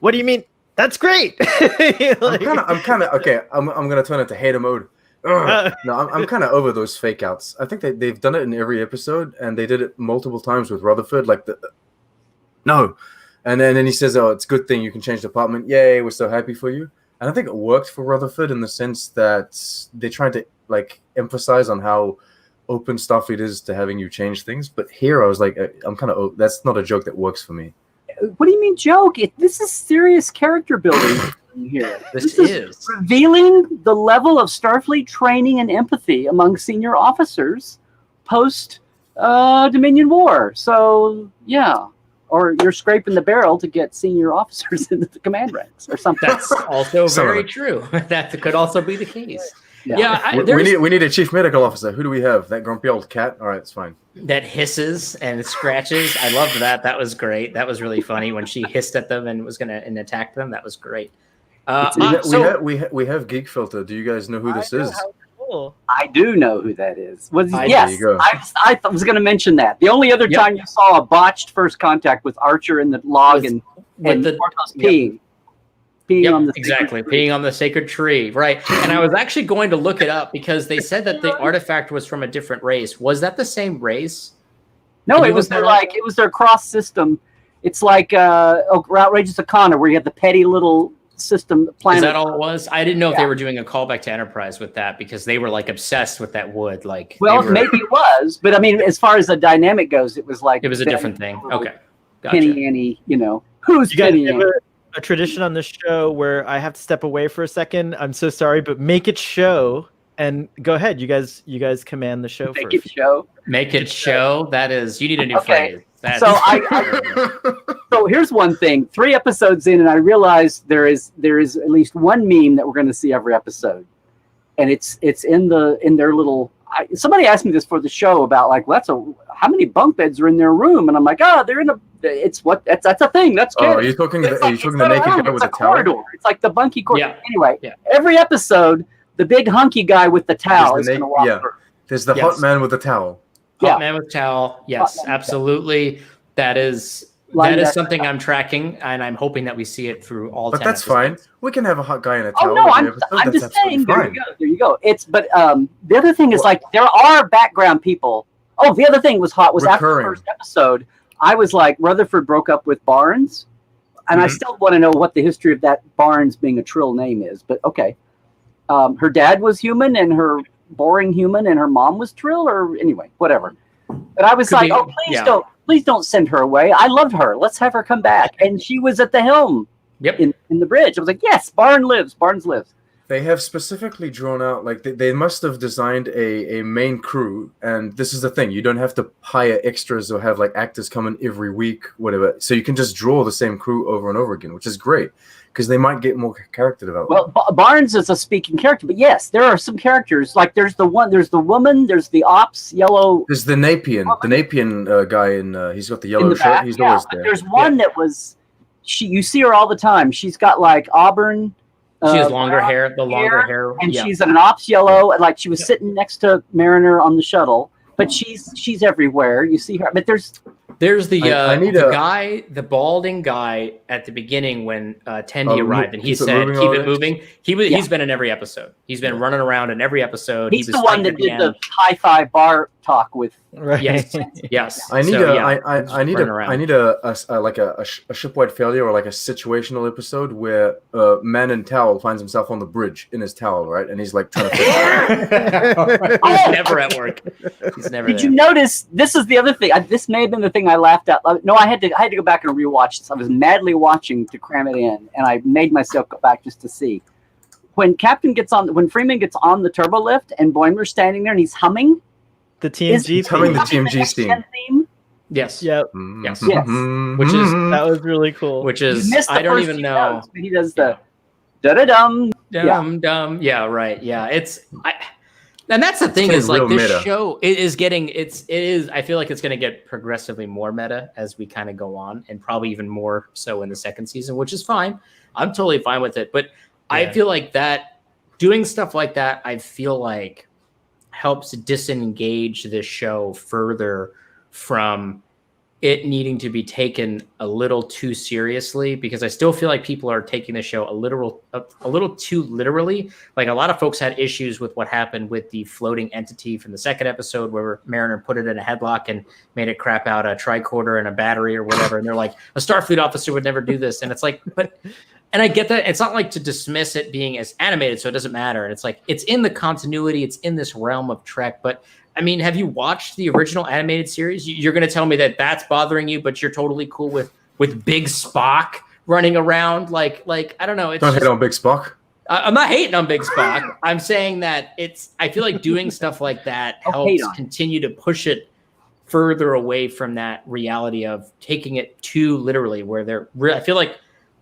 "What do you mean? That's great." I'm kind of okay. I'm going to turn it to hater mode. No, I'm kind of over those fake outs. I think they've done it in every episode, and they did it multiple times with Rutherford. Like no. And then he says, oh, it's a good thing you can change the department. Yay, we're so happy for you. And I think it worked for Rutherford in the sense that they tried to like emphasize on how open Starfleet is to having you change things. But here I was like, I'm kind of, that's not a joke that works for me. What do you mean joke? This is serious character building here. This is revealing the level of Starfleet training and empathy among senior officers post Dominion War. So, yeah. Or you're scraping the barrel to get senior officers into the command ranks or something. That's also very true. That could also be the case. Yeah, we need a chief medical officer. Who do we have? That grumpy old cat? All right, it's fine. That hisses and scratches. I loved that. That was great. That was really funny when she hissed at them and was going to attack them. That was great. We have Geek Filter. Do you guys know who this is? I do know who that is. Yes, I was going to mention that. The only other time you saw a botched first contact with Archer in the log and Portos peeing. Peeing on the peeing on the sacred tree, right? And I was actually going to look it up because they said that the artifact was from a different race. Was that the same race? No, it was their cross system. It's like Outrageous Arcana, where you have the petty little system planet. Is that all it was? I didn't know if they were doing a callback to Enterprise with that because they were like obsessed with that wood. Like, maybe it was, but I mean, as far as the dynamic goes, it was like it was a different thing. Okay, gotcha. Penny Annie, who's Penny Annie? A tradition on the show where I have to step away for a second. I'm so sorry, but make it show. And go ahead, you guys command the show. Make it show. Make it show. That is, you need a new phrase. So so here's one thing. 3 episodes in, and I realized there is at least one meme that we're going to see every episode, and it's in their little somebody asked me this for the show about like, how many bunk beds are in their room? And I'm like, they're in that's a thing. That's good. Are you talking the naked guy with the corridor? towel? It's like the bunky corridor. Yeah. Anyway, Yeah. every episode, the big hunky guy with the towel is going to walk through. There's the hot man with the towel. Hot man with towel. Yes, absolutely. That is something I'm tracking, and I'm hoping that we see it through all. But 10 that's episodes. fine. We can have a hot guy in a towel. Oh no, I'm just saying. There you go. The other thing is like there are background people. Oh, the other thing was after the first episode, I was like, Rutherford broke up with Barnes, and I still want to know what the history of that Barnes being a Trill name is. But okay, her dad was human, and her boring human, and her mom was Trill, or anyway, whatever. But I was please don't send her away. I loved her. Let's have her come back. And she was at the helm. Yep. In the bridge. I was like, yes, Barnes lives. They have specifically drawn out, like they must have designed a main crew, and this is the thing: you don't have to hire extras or have like actors come in every week, whatever. So you can just draw the same crew over and over again, which is great because they might get more character development. Well, Barnes is a speaking character, but yes, there are some characters. Like there's the woman, there's the ops yellow. There's the Napian guy, and he's got the yellow shirt. He's always there. There's one that was you see her all the time. She's got like auburn. She has longer hair, and she's in an ops yellow, and like she was sitting next to Mariner on the shuttle. But she's everywhere. You see her, but there's the balding guy at the beginning when Tendi arrived, and he said, "Keep it moving." He's been in every episode. He's been running around in every episode. He's the one that did the high-fi bar talk with. Right. Yes. I need a shipwide failure or like a situational episode where Man in Towel finds himself on the bridge in his towel, right? And he's like trying to He's never at work. He's never Did you notice, this is the other thing. This may have been the thing I laughed at. No, I had to go back and rewatch this. I was madly watching to cram it in, and I made myself go back just to see. When Freeman gets on the turbo lift and Boimler's standing there and he's humming, the TMG theme. The TMG theme. Yes. Yep. Yes. Which is that was really cool. Which is I don't even know. Notes, but he does the da-da-dum. Dum. Yeah, right. Yeah. And that's the thing is like this meta. Show is getting it is I feel like it's going to get progressively more meta as we kind of go on, and probably even more so in the second season, which is fine. I'm totally fine with it, but I feel like that doing stuff like that, I feel like helps disengage this show further from it needing to be taken a little too seriously, because I still feel like people are taking the show a little too literally. Like a lot of folks had issues with what happened with the floating entity from the second episode where Mariner put it in a headlock and made it crap out a tricorder and a battery or whatever. And they're like, a Starfleet officer would never do this. And it's like, and I get that. It's not like to dismiss it being as animated, so it doesn't matter. And it's like, it's in the continuity, it's in this realm of Trek. But I mean, have you watched the original animated series? You're going to tell me that that's bothering you, but you're totally cool with Big Spock running around? Like I don't know. Don't hate on Big Spock. I'm not hating on Big Spock. I'm saying that I feel like doing stuff like that helps continue to push it further away from that reality of taking it too literally, where I feel like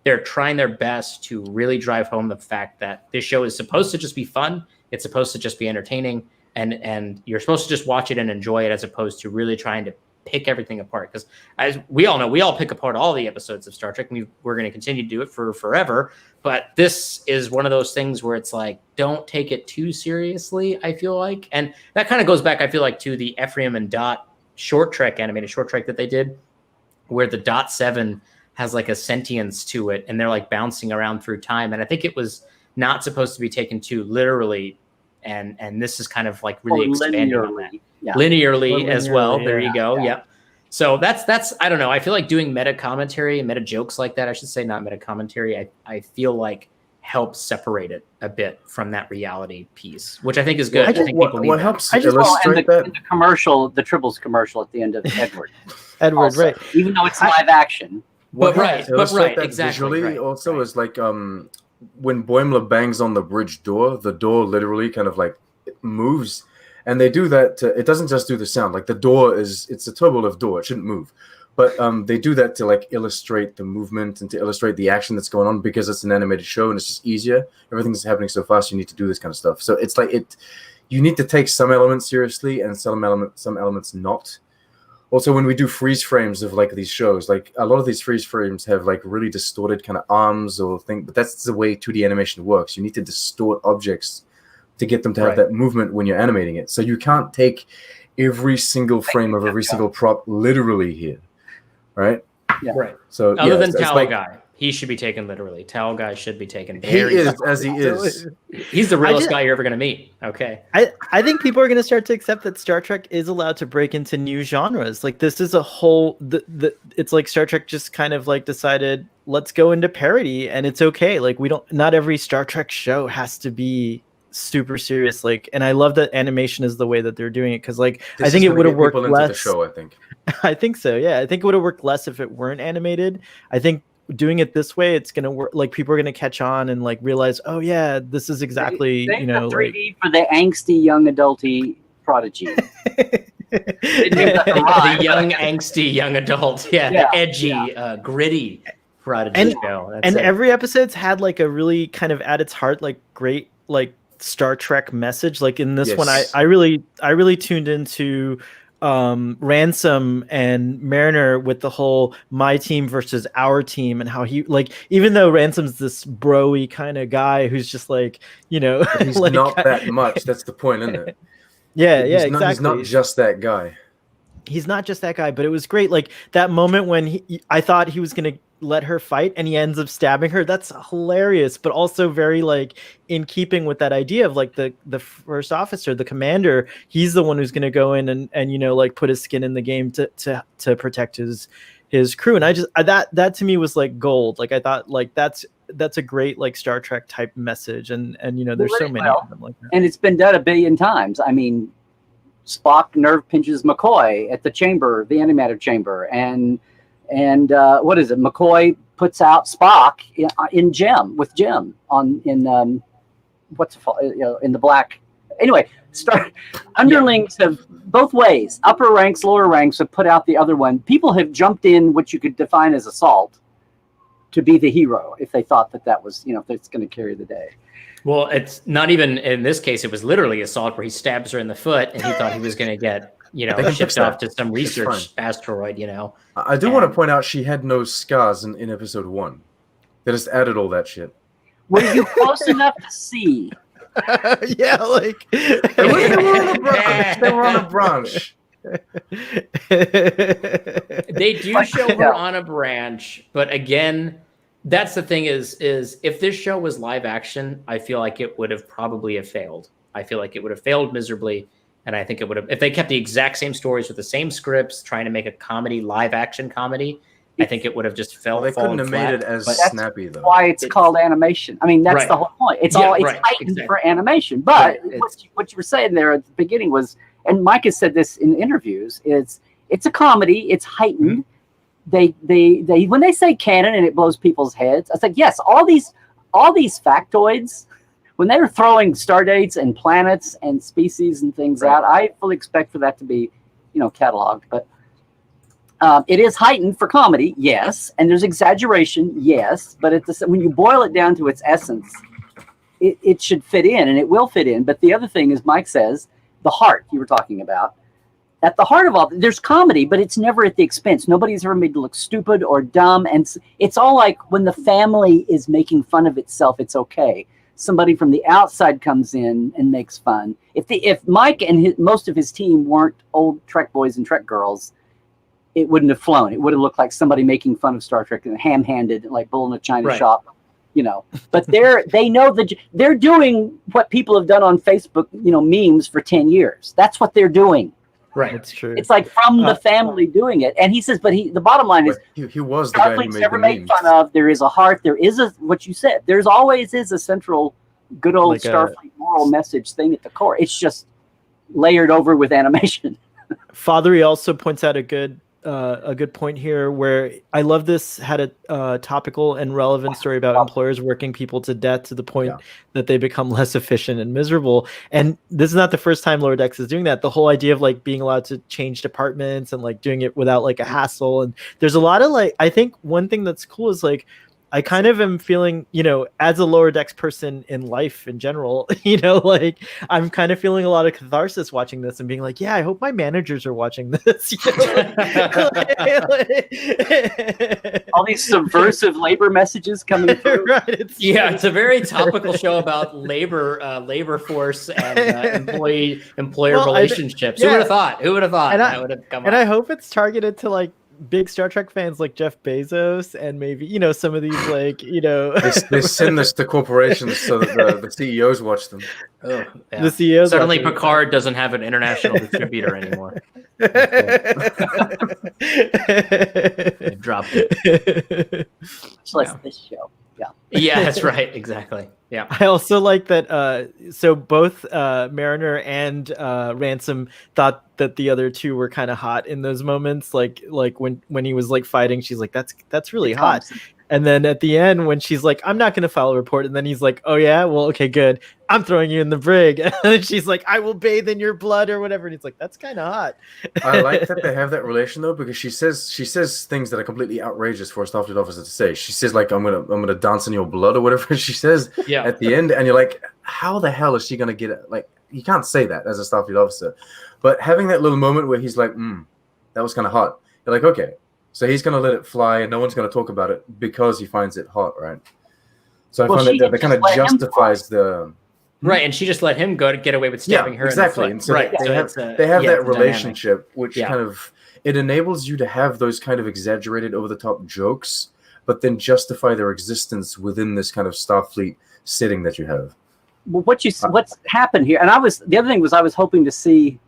they're trying their best to really drive home the fact that this show is supposed to just be fun. It's supposed to just be entertaining, and you're supposed to just watch it and enjoy it, as opposed to really trying to pick everything apart. Because as we all know, we all pick apart all the episodes of Star Trek. We're going to continue to do it for forever. But this is one of those things where it's like, don't take it too seriously, I feel like. And that kind of goes back, I feel like, to the Ephraim and Dot animated short trek that they did, where the Dot 7 has like a sentience to it, and they're like bouncing around through time. And I think it was not supposed to be taken too literally. And this is kind of like really expanding on that. Linearly as well. There you go. Yep. So that's I don't know. I feel like doing meta commentary and meta jokes like that, I should say, not meta commentary, I feel like helps separate it a bit from that reality piece, which I think is good. I think people need what helps illustrate that? The commercial, the Tribbles commercial at the end of Edward. Also, right. Even though it's live action. But right, exactly. Visually also is like when Boimler bangs on the bridge door, the door literally kind of like moves, and they do that it doesn't just do the sound. Like the door it's a turbo lift door, it shouldn't move, but they do that to like illustrate the movement and to illustrate the action that's going on, because it's an animated show and it's just easier. Everything's happening so fast, you need to do this kind of stuff. So it's like you need to take some elements seriously and some elements not. Also, when we do freeze frames of like these shows, like a lot of these freeze frames have like really distorted kind of arms or thing, but that's the way 2D animation works. You need to distort objects to get them to have that movement when you're animating it. So you can't take every single frame of every single prop literally here, right? Yeah. Right. So other than it's Towel like, Guy, he should be taken literally. Towel Guy should be taken he very is as he is. He's the realest guy you're ever going to meet. Okay. I think people are going to start to accept that Star Trek is allowed to break into new genres. Like this is a whole it's like Star Trek just kind of like decided, let's go into parody, and it's okay. Like not every Star Trek show has to be super serious. Like, and I love that animation is the way that they're doing it, because like I think it would have worked less. The show, I think. I think so. Yeah, I think it would have worked less if it weren't animated. I think doing it this way, it's gonna work. Like people are gonna catch on and like realize, oh yeah, this is exactly they 3D for the angsty young adulty prodigy. The young angsty young adult, the edgy, gritty prodigy show. And every episode's had like a really kind of at its heart like great like Star Trek message. Like in this one, I really tuned into Ransom and Mariner with the whole my team versus our team, and how he like, even though Ransom's this bro-y kind of guy who's just like, you know, but he's like, not that much. That's the point, isn't it? Exactly. He's not just that guy. He's not just that guy, but it was great. Like that moment when I thought he was going to let her fight and he ends up stabbing her. That's hilarious, but also very like in keeping with that idea of like the first officer, the commander, he's the one who's going to go in and, you know, like put his skin in the game to protect his crew. And I just, that to me was like gold. Like I thought like that's a great like Star Trek type message. And, you know, there's so many of them like that. And it's been done a billion times. I mean, Spock nerve pinches McCoy at the chamber, the antimatter chamber, and what is it? McCoy puts out Spock in Jim in in the black. Anyway, underlings have both ways. Upper ranks, lower ranks have put out the other one. People have jumped in what you could define as assault to be the hero if they thought that was, you know, if it's going to carry the day. Well, it's not even in this case. It was literally assault where he stabs her in the foot, and he thought he was going to get, you know, shipped off to some research asteroid. You know, I do want to point out she had no scars in episode 1. They just added all that shit. Were you close enough to see? Yeah, like they were on a branch. They do show her on a branch, but again, that's the thing is if this show was live action, I feel like it would have probably failed. I feel like it would have failed miserably, and I think it would have, if they kept the exact same stories with the same scripts, trying to make a comedy, live action comedy, I think it would have just felt. They couldn't have made it as snappy though. Why it's called animation. I mean, that's the whole point. It's heightened for animation. But what you were saying there at the beginning was, and Mike has said this in interviews, it's a comedy. It's heightened. Mm-hmm. They when they say canon and it blows people's heads, I was like, yes, all these factoids, when they were throwing star dates and planets and species and things out, I fully expect for that to be, you know, cataloged. But it is heightened for comedy, yes, and there's exaggeration, yes, but when you boil it down to its essence, it should fit in, and it will fit in. But the other thing is, Mike says, the heart you were talking about. At the heart of all, there's comedy, but it's never at the expense. Nobody's ever made to look stupid or dumb. And it's all like when the family is making fun of itself, it's okay. Somebody from the outside comes in and makes fun. If Mike and most of his team weren't old Trek boys and Trek girls, it wouldn't have flown. It would have looked like somebody making fun of Star Trek and ham-handed, like bull in a china shop, you know. But they know that they're doing what people have done on Facebook, you know, memes for 10 years. That's what they're doing. Right, it's true. It's like from the family doing it, and he says, but the bottom line is, he was the guy who made never the made memes. fun of. There is a heart. There is what you said. There's always is a central, good old like Starfleet moral message thing at the core. It's just layered over with animation. Fathery also points out a good point here, where I love this had a topical and relevant story about employers working people to death to the point that they become less efficient and miserable. And this is not the first time Lower Decks is doing that. The whole idea of like being allowed to change departments and like doing it without like a hassle. And there's a lot of like, I think one thing that's cool is like, I kind of am feeling, as a lower decks person in life in general, like I'm kind of feeling a lot of catharsis watching this and being like, yeah, I hope my managers are watching this. All these subversive labor messages coming through. Right, it's a very topical show about labor force and employer relationships. Who would have thought? Who would have thought that would have come up? And I hope it's targeted to like big Star Trek fans like Jeff Bezos and maybe some of these like they send this to corporations so that the CEOs watch them. Oh, yeah. The CEOs suddenly Picard doesn't have an international distributor anymore. They dropped it. Just like this show. Yeah. Yeah, that's right. Exactly. Yeah. I also like that. So both Mariner and Ransom thought that the other two were kind of hot in those moments. Like when he was like fighting, she's like, "That's really hot." Constant. And then at the end, when she's like, "I'm not going to file a report," and then he's like, "Oh yeah, well okay, good. I'm throwing you in the brig." And then she's like, "I will bathe in your blood" or whatever. And he's like, "That's kind of hot." I like that they have that relation though, because she says things that are completely outrageous for a Starfleet officer to say. She says like, "I'm gonna dance in your blood" or whatever she says at the end, and you're like, how the hell is she gonna get it? Like, you can't say that as a Starfleet officer. But having that little moment where he's like, that was kind of hot. You're like, okay. So he's going to let it fly and no one's going to talk about it because he finds it hot, right? So I find that kind of justifies the... Right, and she just let him get away with stabbing her exactly. in the foot. And so they have that relationship, which kind of... It enables you to have those kind of exaggerated, over-the-top jokes, but then justify their existence within this kind of Starfleet setting that you have. Well, what's happened here, and the other thing was I was hoping to see...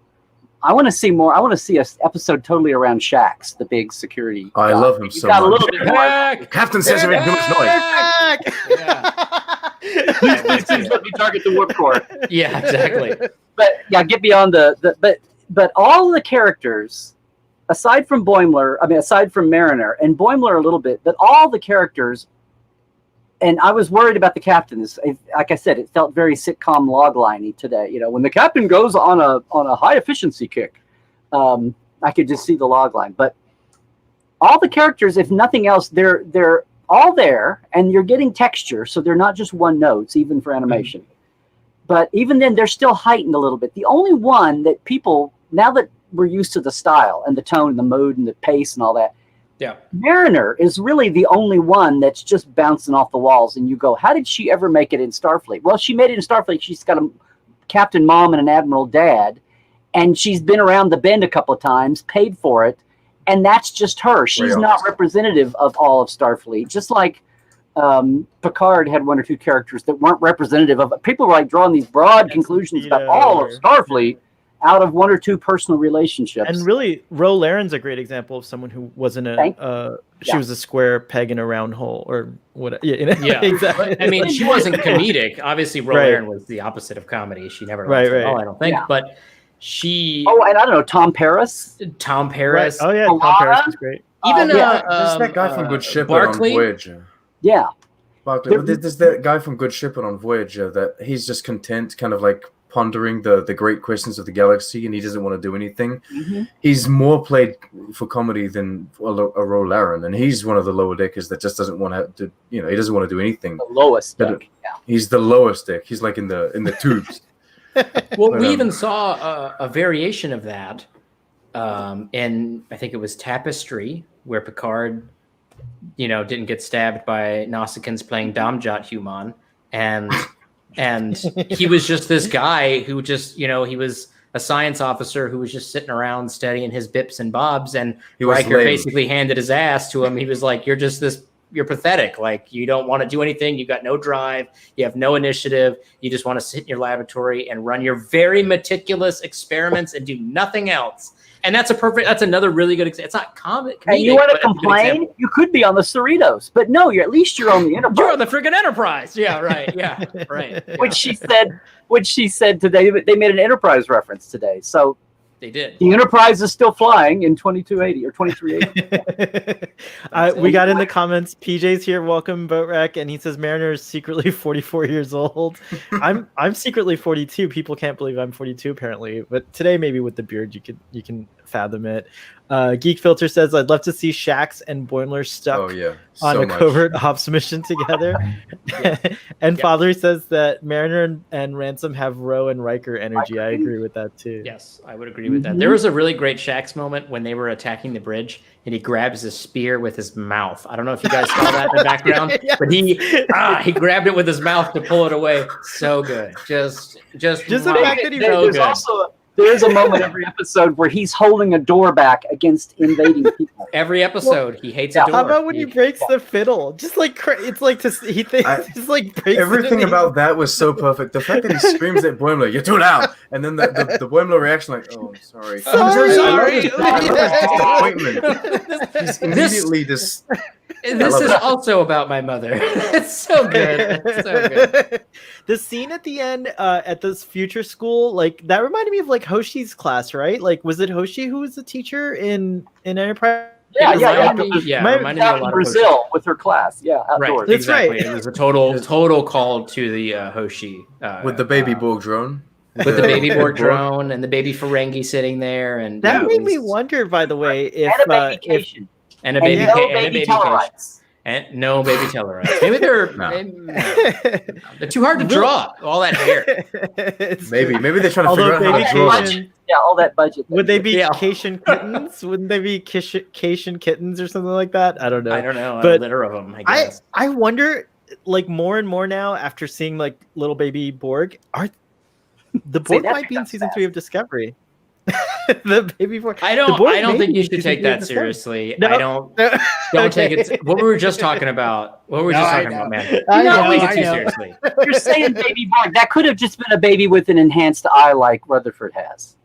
I want to see more. I want to see an episode totally around Shax, the big security. I love him so much. A little bit more. Captain says he made too much noise. Please let me target the warp core. Yeah, exactly. But yeah, get beyond but all the characters, aside from Mariner and Boimler a little bit, but all the characters. And I was worried about the captain. Like I said, it felt very sitcom logliney today. When the captain goes on a high efficiency kick, I could just see the logline. But all the characters, if nothing else, they're all there, and you're getting texture, so they're not just one notes, even for animation. But even then, they're still heightened a little bit. The only one that people, now that we're used to the style and the tone and the mood and the pace and all that, Mariner is really the only one that's just bouncing off the walls, and you go, how did she ever make it in Starfleet? Well, she made it in Starfleet. She's got a captain mom and an admiral dad, and she's been around the bend a couple of times, paid for it, and that's just her. She's not representative of all of Starfleet. Just like Picard had one or two characters that weren't representative of. People were like drawing these broad conclusions about all of Starfleet out of one or two personal relationships. And really, Ro Laren's a great example of someone who wasn't she was a square peg in a round hole, or what? Yeah, exactly. I mean, she wasn't comedic. Obviously, Ro Laren was the opposite of comedy. She never laughed at all, I don't think. Yeah. But she... Oh, and I don't know, Tom Paris? Tom Paris. Right. Oh, yeah, Tom Paris is great. Even there's that guy from Good Ship on Voyager. Yeah. There's that guy from Good Ship on Voyager that he's just content, kind of like pondering the great questions of the galaxy, and he doesn't want to do anything. He's more played for comedy than a Ro Laren, and he's one of the lower deckers that just doesn't want to he doesn't want to do anything. The lowest deck. He's the lowest deck. He's like in the tubes. Well, we even saw a variation of that in, I think it was Tapestry, where Picard didn't get stabbed by Nausicaans playing Damjat Human, and he was just this guy who just, he was a science officer who was just sitting around studying his bips and bobs, and Riker basically handed his ass to him. He was like, you're pathetic. Like, you don't want to do anything. You got no drive. You have no initiative. You just want to sit in your laboratory and run your very meticulous experiments and do nothing else. And that's another really good example. It's not comedic. And you want to complain? You could be on the Cerritos, but no, at least you're on the Enterprise. You're on the friggin' Enterprise. Yeah, right. Yeah, right. Yeah. Which she said today. They made an Enterprise reference today. So They did. The Enterprise is still flying in 2280 or 2380. We got in the comments. PJ's here. Welcome, Boatwreck, and he says Mariner is secretly 44 years old. I'm secretly 42. People can't believe I'm 42 apparently, but today maybe with the beard you can fathom it. Geek Filter says I'd love to see Shax and Boimler stuck on a covert ops mission together. And Father says that Mariner and Ransom have Ro and Riker energy. I agree with that too. Yes, I would agree with that. There was a really great Shax moment when they were attacking the bridge and he grabs his spear with his mouth. I don't know if you guys saw that in the background, but he grabbed it with his mouth to pull it away. So good. Just the fact that he so good. There's a moment every episode where he's holding a door back against invading people. Every episode, he hates a door. How about when he breaks the fiddle? Just like it's like he thinks just like breaks everything about that was so perfect. The fact that he screams at Boimler, "You're too loud," and then the Boimler reaction, like, "Oh, I'm sorry." I'm so sorry. He's immediately just. This is also about my mother. It's so good. It's so good. The scene at the end at this future school, like that reminded me of like Hoshi's class, right? Like, was it Hoshi who was the teacher in Enterprise? Reminded me a lot of Brazil with her class. Yeah, outdoors. Right, exactly. It was a total call to the Hoshi with the baby Borg drone. With the baby Borg drone and the baby Ferengi sitting there, and that made me wonder. By the way, if and a baby Tellarites. And no baby Tellarites. Maybe they're too hard to draw. All that hair. Maybe they're trying to figure out how to draw. All that budget. Would they be Cation kittens? Wouldn't they be Cation kittens or something like that? I don't know. But a litter of them. I guess. I wonder, like more and more now after seeing like little baby Borg, the Borg might be in season 3 of Discovery. The baby Borg. I don't think you should take that seriously. No. Don't take it. What we were just talking about. What were we just talking about, man? Don't take it too seriously. You're saying baby Borg. That could have just been a baby with an enhanced eye like Rutherford has.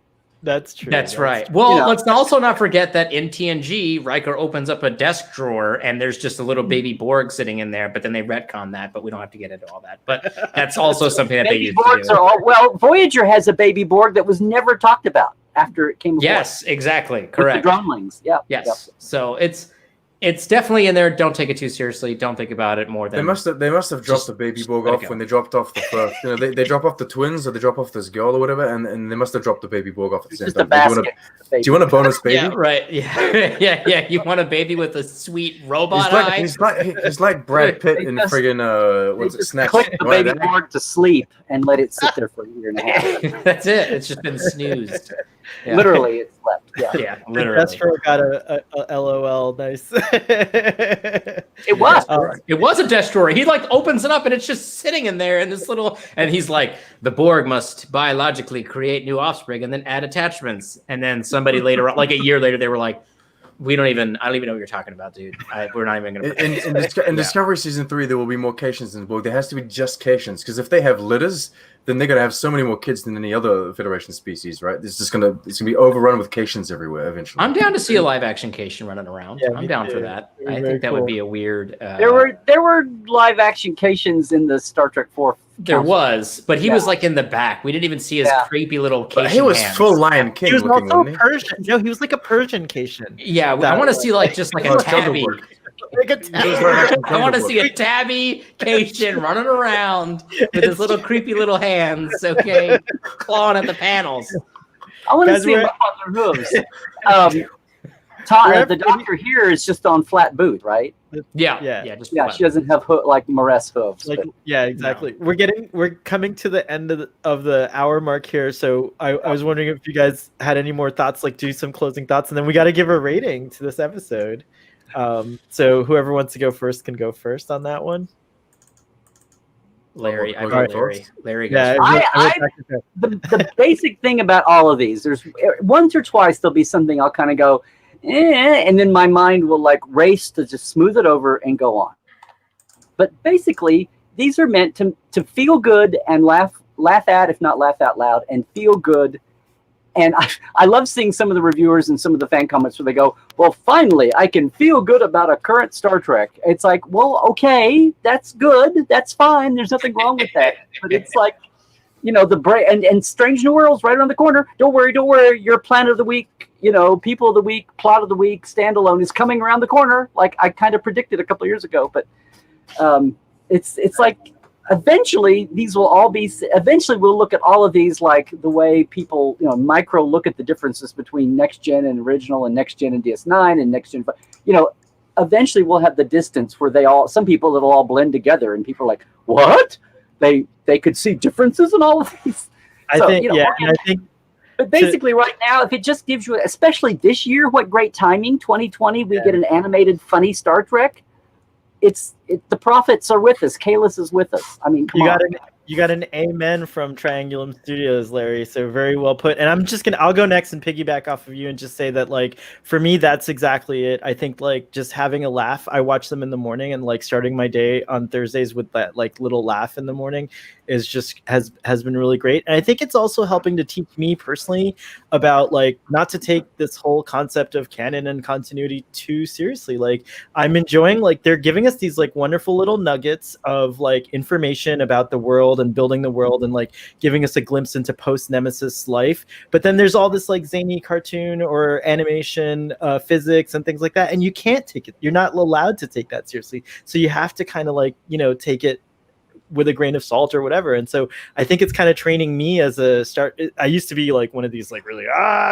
That's true. That's right. Well, let's also not forget that in TNG, Riker opens up a desk drawer and there's just a little baby Borg sitting in there, but then they retcon that, but we don't have to get into all that. But that's also something that they used to do. Voyager has a baby Borg that was never talked about after it came aboard. Yes, exactly. Correct. With the Groundlings. Yeah. Yes. Yep. So it's definitely in there. Don't take it too seriously. Don't think about it more than they must have dropped the baby Borg off when they dropped off the first. They drop off the twins or they drop off this girl or whatever, and they must have dropped the baby Borg off at the same time. Do you want a bonus baby? Yeah, right. Yeah. You want a baby with a sweet robot eye? He's like Brad Pitt in friggin' what's it? Snatch. Click the baby Borg to sleep and let it sit there for a year and a half. That's it. It's just been snoozed. Yeah. Literally, it slept. Yeah, literally. Destro got a LOL. Nice. It was. It was a destroyer. He like opens it up and it's just sitting in there in this little. And he's like, the Borg must biologically create new offspring and then add attachments. And then somebody later, like a year later, they were like, I don't even know what you're talking about, dude. We're not even going to. In Discovery Season 3, there will be more Cations in the Borg. There has to be just Cations, because if they have litters, then they're going to have so many more kids than any other Federation species, right? It's going to be overrun with Cations everywhere eventually. I'm down to see a live action Cation running around. Yeah, I'm down for that. I think that would be a weird. There were live action Cations in the Star Trek 4. There was, but he was like in the back. We didn't even see his creepy little Cation. He was full Lion King. He was also Persian. No, he was like a Persian Cation. Yeah, I want to see like just like a tabby. I want to see a tabby Cation running around with his little creepy little hands, clawing at the panels. I want to see him up on their hooves. The doctor here is just on flat boot, right? Yeah. She doesn't have like Maress hooves. Exactly. No. We're coming to the end of the hour mark here, so I was wondering if you guys had any more thoughts, like do some closing thoughts, and then we got to give a rating to this episode. So whoever wants to go first can go first on that one. Larry, Larry. Yeah, the basic thing about all of these, there's once or twice there'll be something I'll kind of go, and then my mind will like race to just smooth it over and go on. But basically, these are meant to feel good and laugh at, if not laugh out loud, and feel good. And I love seeing some of the reviewers and some of the fan comments where they go, well, finally, I can feel good about a current Star Trek. It's like, well, okay, that's good. That's fine. There's nothing wrong with that. But it's like, the break and Strange New Worlds right around the corner. Don't worry. Your Planet of the Week, People of the Week, Plot of the Week, standalone is coming around the corner. Like I kind of predicted a couple of years ago, but it's like eventually these will all be. Eventually, we'll look at all of these like the way people, micro look at the differences between next gen and original, and next gen and DS9, and next gen. Eventually we'll have the distance where some people it'll all blend together, and people are like, what? They could see differences in all of these. I think. But basically, right now, if it just gives you, especially this year, what great timing! 2020, we get an animated, funny Star Trek. The profits are with us. Kalis is with us. I mean, you got an amen from Triangulum Studios, Larry. So very well put. And I'll go next and piggyback off of you and just say that, like, for me, that's exactly it. I think like just having a laugh. I watch them in the morning, and like starting my day on Thursdays with that like little laugh in the morning is just has been really great. And I think it's also helping to teach me personally about like not to take this whole concept of canon and continuity too seriously. Like I'm enjoying, like, they're giving us these like wonderful little nuggets of like information about the world and building the world, and like giving us a glimpse into post Nemesis life. But then there's all this like zany cartoon or animation, physics and things like that, and you can't take it. You're not allowed to take that seriously. So you have to kind of like take it with a grain of salt or whatever. And so I think it's kind of training me as a start. I used to be like one of these like really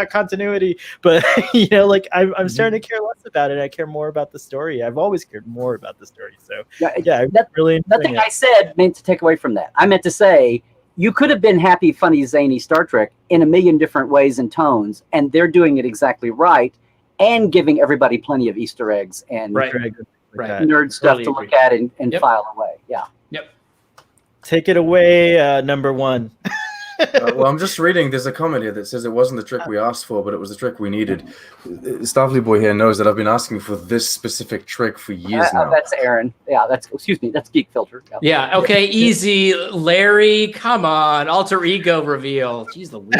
continuity, but like I'm starting to care less about it. I care more about the story. I've always cared more about the story. So nothing I said meant to take away from that. I meant to say you could have been happy, funny, zany Star Trek in a million different ways and tones, and they're doing it exactly right and giving everybody plenty of Easter eggs and nerd stuff to look at and file away. Yeah. Take it away, number one. Well, I'm just reading. There's a comment here that says it wasn't the trick we asked for, but it was the trick we needed. Starfleet Boy here knows that I've been asking for this specific trick for years now. That's Aaron. Yeah, that's Geek Filter. Yeah. Okay. Easy, Larry. Come on. Alter ego reveal. Jeez Louise.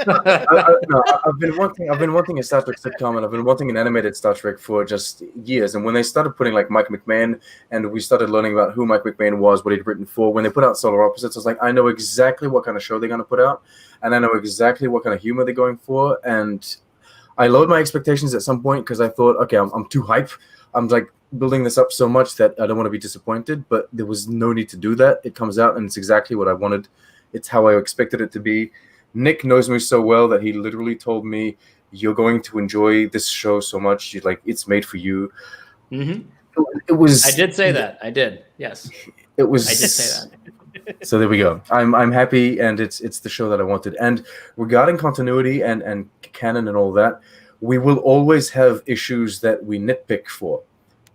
I've been wanting a Star Trek sitcom, and I've been wanting an animated Star Trek for just years. And when they started putting like Mike McMahon, and we started learning about who Mike McMahon was, what he'd written for, when they put out Solar Opposites, I was like, I know exactly what kind of show they're going to put out, and I know exactly what kind of humor they're going for. And I lowered my expectations at some point because I thought, okay, I'm too hype. I'm like building this up so much that I don't want to be disappointed, but there was no need to do that. It comes out and it's exactly what I wanted. It's how I expected it to be. Nick knows me so well that he literally told me, you're going to enjoy this show so much. Like, it's made for you. Mm-hmm. It was. I did say that. I did. Yes. It was. I did say that. So there we go. I'm happy, and it's the show that I wanted. And regarding continuity and canon and all that, we will always have issues that we nitpick for.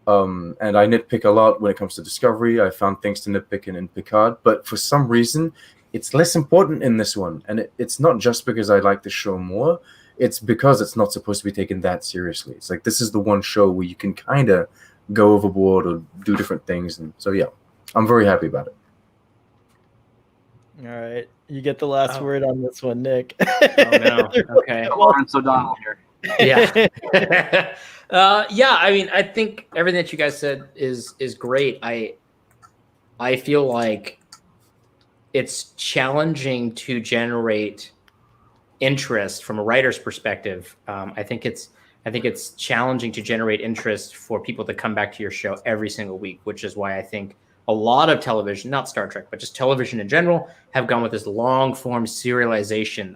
And I nitpick a lot when it comes to Discovery. I found things to nitpick in Picard, but for some reason, it's less important in this one. And it's not just because I like the show more. It's because it's not supposed to be taken that seriously. It's like, this is the one show where you can kind of go overboard or do different things. And so, yeah, I'm very happy about it. All right, you get the last word on this one, Nick. Oh no. Okay. Lawrence O'Donnell here. Yeah. Yeah. I mean, I think everything that you guys said is great. I feel like it's challenging to generate interest from a writer's perspective. I think it's challenging to generate interest for people to come back to your show every single week, which is why I think a lot of television, not Star Trek, but just television in general, have gone with this long form serialization.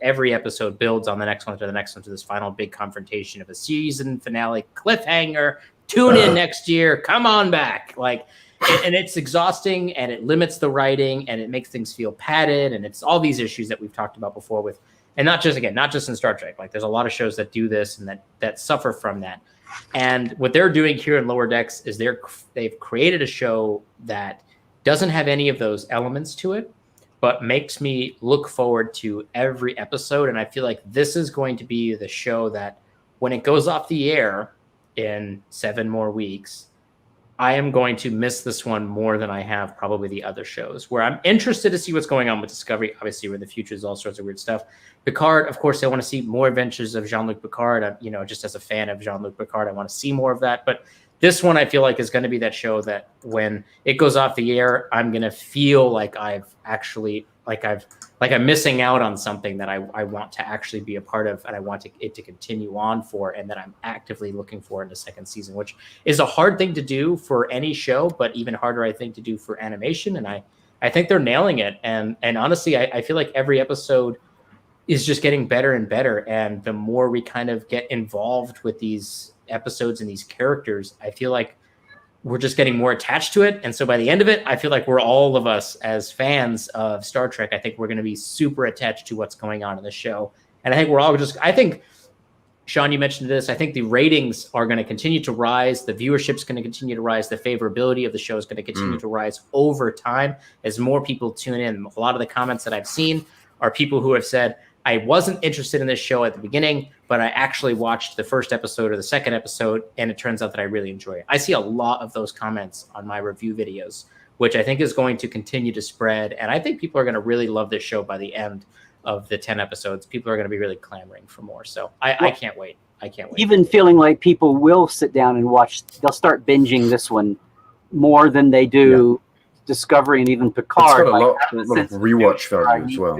Every episode builds on the next one to the next one to this final big confrontation of a season finale cliffhanger. Tune in next year. Come on back. And it's exhausting, and it limits the writing, and it makes things feel padded. And it's all these issues that we've talked about before with, and not just in Star Trek. Like, there's a lot of shows that do this and that suffer from that. And what they're doing here in Lower Decks is they've created a show that doesn't have any of those elements to it, but makes me look forward to every episode. And I feel like this is going to be the show that when it goes off the air in 7 more weeks, I am going to miss this one more than I have probably the other shows, where I'm interested to see what's going on with Discovery. Obviously, where the future is all sorts of weird stuff. Picard, of course, I want to see more adventures of Jean-Luc Picard. Just as a fan of Jean-Luc Picard, I want to see more of that. But this one I feel like is going to be that show that when it goes off the air, I'm going to feel like I'm missing out on something that I want to actually be a part of, and I want it to continue on for, and that I'm actively looking for in the second season, which is a hard thing to do for any show, but even harder, I think, to do for animation. And I think they're nailing it. And honestly, I feel like every episode is just getting better and better. And the more we kind of get involved with these episodes and these characters, I feel like we're just getting more attached to it. And so by the end of it, I feel like we're all of us as fans of Star Trek, I think we're going to be super attached to what's going on in the show. And I think we're all I think, Sean, you mentioned this, I think the ratings are going to continue to rise. The viewership's going to continue to rise. The favorability of the show is going to continue to rise over time as more people tune in. A lot of the comments that I've seen are people who have said, I wasn't interested in this show at the beginning, but I actually watched the first episode or the second episode, and it turns out that I really enjoy it. I see a lot of those comments on my review videos, which I think is going to continue to spread. And I think people are going to really love this show by the end of the 10 episodes. People are going to be really clamoring for more. So I can't wait. I can't wait. Even feeling like people will sit down and watch, they'll start binging this one more than they do Discovery and even Picard. It's got a lot of rewatch value as well.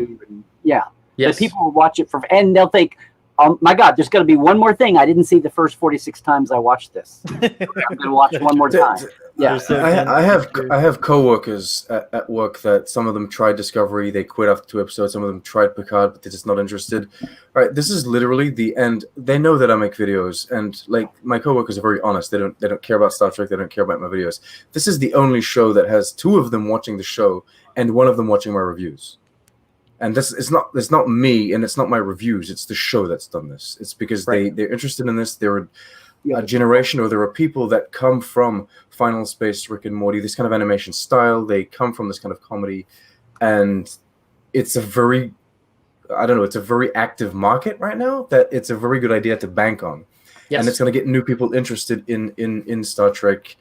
Yes. People will watch it and they'll think, oh my God, there's going to be one more thing. I didn't see the first 46 times I watched this. I'm going to watch one more time. Yeah, I have coworkers at work that some of them tried Discovery, they quit after 2 episodes. Some of them tried Picard, but they're just not interested. All right, this is literally the end. They know that I make videos, and like my coworkers are very honest. They don't care about Star Trek. They don't care about my videos. This is the only show that has 2 of them watching the show and 1 of them watching my reviews. And this it's not me, and it's not my reviews. It's the show that's done this. It's because they're interested in this. They're a generation, or there are people that come from Final Space, Rick and Morty, this kind of animation style. They come from this kind of comedy, and it's a very active market right now. That it's a very good idea to bank on, and it's going to get new people interested in Star Trek.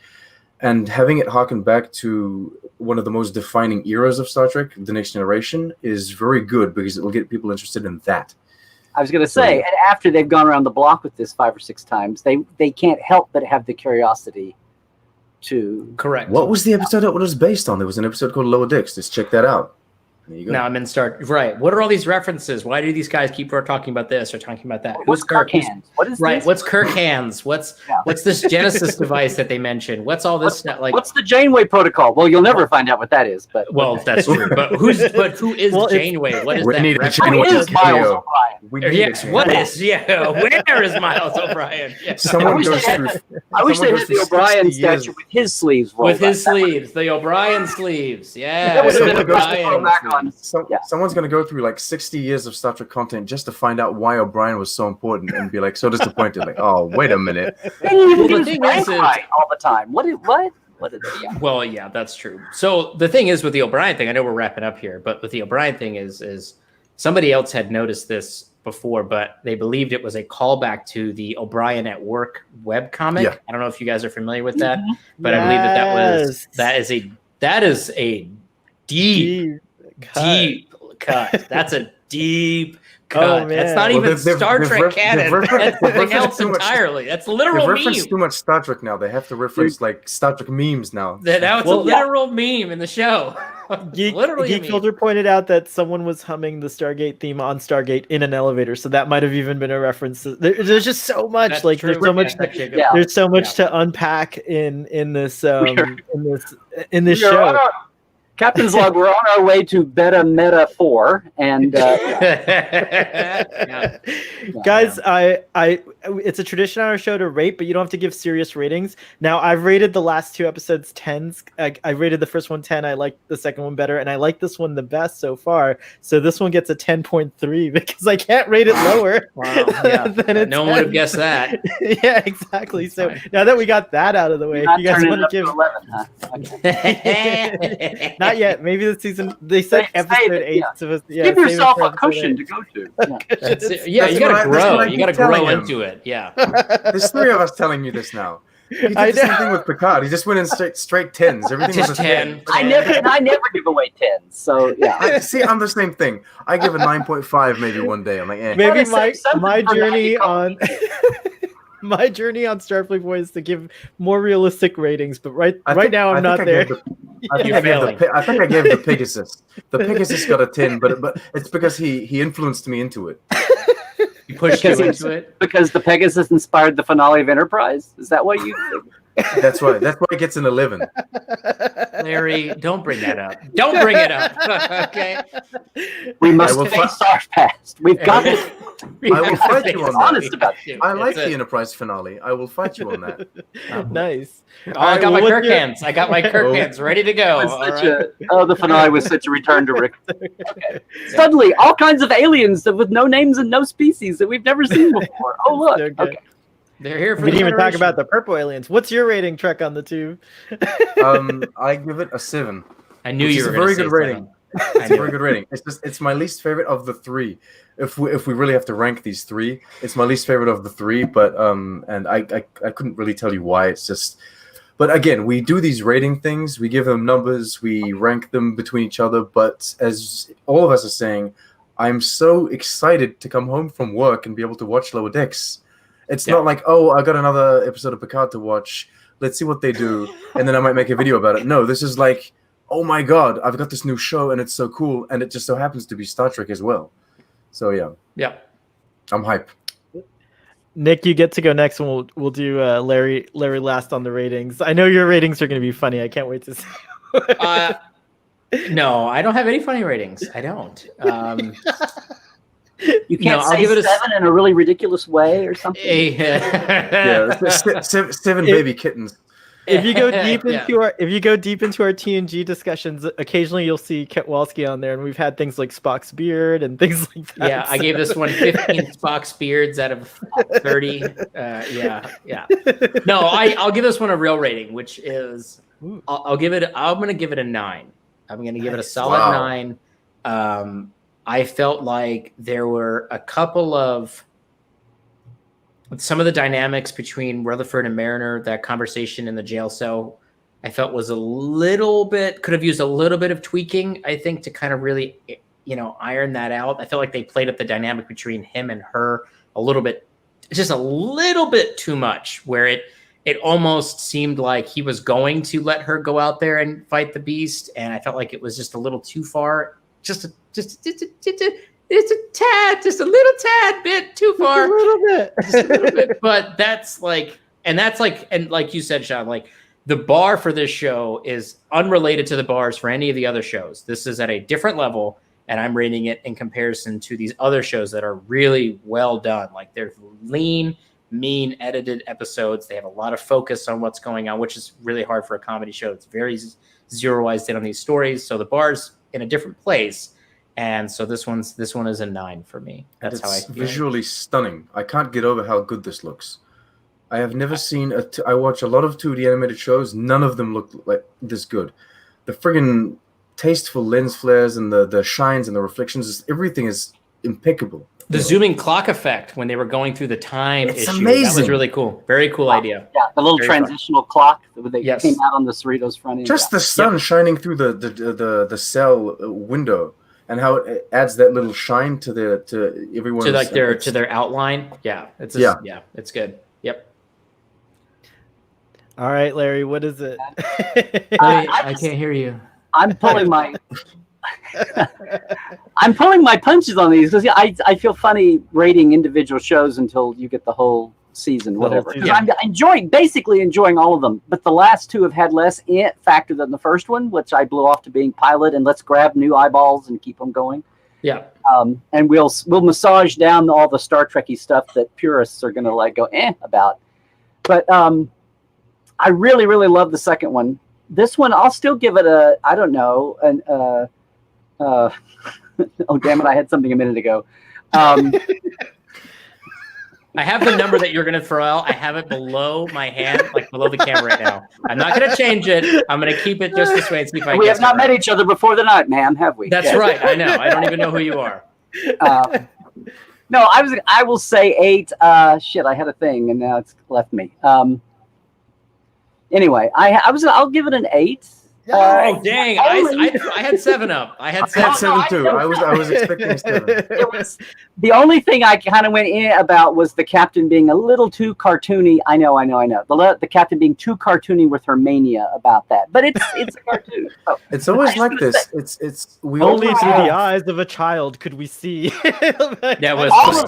And having it harken back to one of the most defining eras of Star Trek, The Next Generation, is very good because it will get people interested in that. I was going to say, and after they've gone around the block with this 5 or 6 times, they can't help but have the curiosity to... Correct. What was the episode that was based on? There was an episode called Lower Decks. Let's check that out. There you go. Now I'm in Star... Right. What are all these references? Why do these guys keep talking about this or talking about that? What's Kirk Hands? What is right. this? What's Kirk Hands? What's this Genesis device that they mentioned? What's all this stuff? Like, what's the Janeway protocol? Well, you'll never find out what that is. But that's true. But who is Janeway? What is we that? Need a Janeway is Miles O'Brien. Where is Miles O'Brien? Yeah. I wish they had the O'Brien statue with his sleeves. The O'Brien sleeves. Yeah. Someone's going to go through like 60 years of Star Trek content just to find out why O'Brien was so important and be like so disappointed. Like, oh, wait a minute. The thing is, all the time. What? Well, yeah, that's true. So the thing is with the O'Brien thing, I know we're wrapping up here, but with the O'Brien thing is somebody else had noticed this before, but they believed it was a callback to the O'Brien at Work webcomic. Yeah. I don't know if you guys are familiar with that, but I believe that is a deep cut. That's a deep cut. Oh, that's not even Star Trek canon. That's something else entirely. That's literal meme. They reference too much Star Trek now. They have to reference like Star Trek memes now. Now it's a literal meme in the show. Geek Filter pointed out that someone was humming the Stargate theme on Stargate in an elevator, so that might have even been a reference. There's just so much. That's like true. There's so much. There's so much to unpack in this show. Captain's Log, we're on our way to Beta Meta 4, and guys, it's a tradition on our show to rate, but you don't have to give serious ratings. Now, I've rated the last 2 episodes 10s. I rated the first one 10. I like the second one better, and I like this one the best so far. So this one gets a 10.3 because I can't rate it lower. Wow, yeah. No one would have guessed that. Yeah, exactly. So now that we got that out of the way, if you guys want to give 11, huh? Okay. Not yet. Maybe the season. They said episode 8. Yeah. So give yourself a cushion to go to. You gotta grow. You gotta grow into it. Yeah. There's 3 of us telling you this now. He did the same thing with Picard. He just went in straight 10s. Everything was a 10. I never give away 10s. So yeah. See, I'm the same thing. I give a 9.5 maybe one day. I'm like, Maybe my journey on. my journey on Starfleet Boy is to give more realistic ratings, but right now I'm not I there. I think I gave the Pegasus. The Pegasus got a 10, but it's because he influenced me into it. He pushed you into it because the Pegasus inspired the finale of Enterprise. Is that why you? That's right. That's why it gets an 11. Larry, don't bring that up. Don't bring it up. Okay. We must face our past. We've got to. I will fight you on that. Honest about it. I like the Enterprise finale. I will fight you on that. Nice. I got my Kirk hands. I got my Kirk hands ready to go. The finale was such a return to Rick. Okay. Suddenly, all kinds of aliens with no names and no species that we've never seen before. Oh, look. Okay. They're here for we didn't even talk about the purple aliens. What's your rating, Trek on the Tube? I give it a 7. I knew you were a very good rating. It's a very good rating. It's my least favorite of the 3. If we really have to rank these 3, it's my least favorite of the 3. But and I couldn't really tell you why. It's just. But again, we do these rating things. We give them numbers. We rank them between each other. But as all of us are saying, I'm so excited to come home from work and be able to watch Lower Decks. It's not like, oh, I got another episode of Picard to watch. Let's see what they do, and then I might make a video about it. No, this is like, oh my god, I've got this new show, and it's so cool, and it just so happens to be Star Trek as well. So yeah, I'm hype. Nick, you get to go next, and we'll do Larry last on the ratings. I know your ratings are going to be funny. I can't wait to see. No, I don't have any funny ratings. I don't. You can't say give it 7 in a really ridiculous way or something. Seven baby kittens. If you go deep into our TNG discussions, occasionally you'll see Ketwalski on there, and we've had things like Spock's beard and things like that. Yeah, I gave this one 15 Spock's beards out of 30. No, I'll give this one a real rating, which is I'm going to give it a 9. I'm going to give it a solid 9. I felt like there were a couple of some of the dynamics between Rutherford and Mariner, that conversation in the jail cell, I felt was a little bit, could have used a little bit of tweaking, I think, to kind of really, iron that out. I felt like they played up the dynamic between him and her a little bit, just a little bit too much, where it almost seemed like he was going to let her go out there and fight the beast. And I felt like it was just a little too far. Just a little tad bit too far. Just a little bit. But that's like you said, Sean, like the bar for this show is unrelated to the bars for any of the other shows. This is at a different level, and I'm rating it in comparison to these other shows that are really well done. Like they're lean, mean, edited episodes. They have a lot of focus on what's going on, which is really hard for a comedy show. It's very zeroized in on these stories. So the bar's in a different place. And so this one is a 9 for me. That's how I feel. Visually stunning. I can't get over how good this looks. I have never seen I watch a lot of 2D animated shows. None of them look like this good. The friggin' tasteful lens flares and the shines and the reflections, everything is impeccable. The zooming clock effect when they were going through the time it's issue. Amazing. That was really cool. Very cool idea. Yeah, the little Very transitional clock that came out on the Cerritos front end. Just the sun shining through the cell window, and how it adds that little shine to everyone's to their outline. Yeah, it's good. Yep. All right, Larry, what is it? I can't hear you. I'm pulling my punches on these because I feel funny rating individual shows until you get the whole season, whatever. I'm basically enjoying all of them, but the last 2 have had less factor than the first one, which I blew off to being pilot and let's grab new eyeballs and keep them going. Yeah. And we'll massage down all the Star Trekky stuff that purists are going to go about. But I really, really love the second one. This one, I'll still give it a, I don't know, oh, damn it, I had something a minute ago. I have the number that you're going to throw out. I have it below my hand, like below the camera right now. I'm not going to change it. I'm going to keep it just this way and see if I We have not met each other before the night, ma'am, have we? That's right. I know. I don't even know who you are. No, I will say 8. Shit, I had a thing and now it's left me. Anyway, I'll give it an 8. Oh dang! I had 7-Up. I had 7. I had 7 too. I was expecting 7. It was the only thing I kind of went in about was the captain being a little too cartoony. I know. The captain being too cartoony with her mania about that, but it's a cartoon. So, it's always like this. It's we Only always through have- the eyes of a child could we see. That was all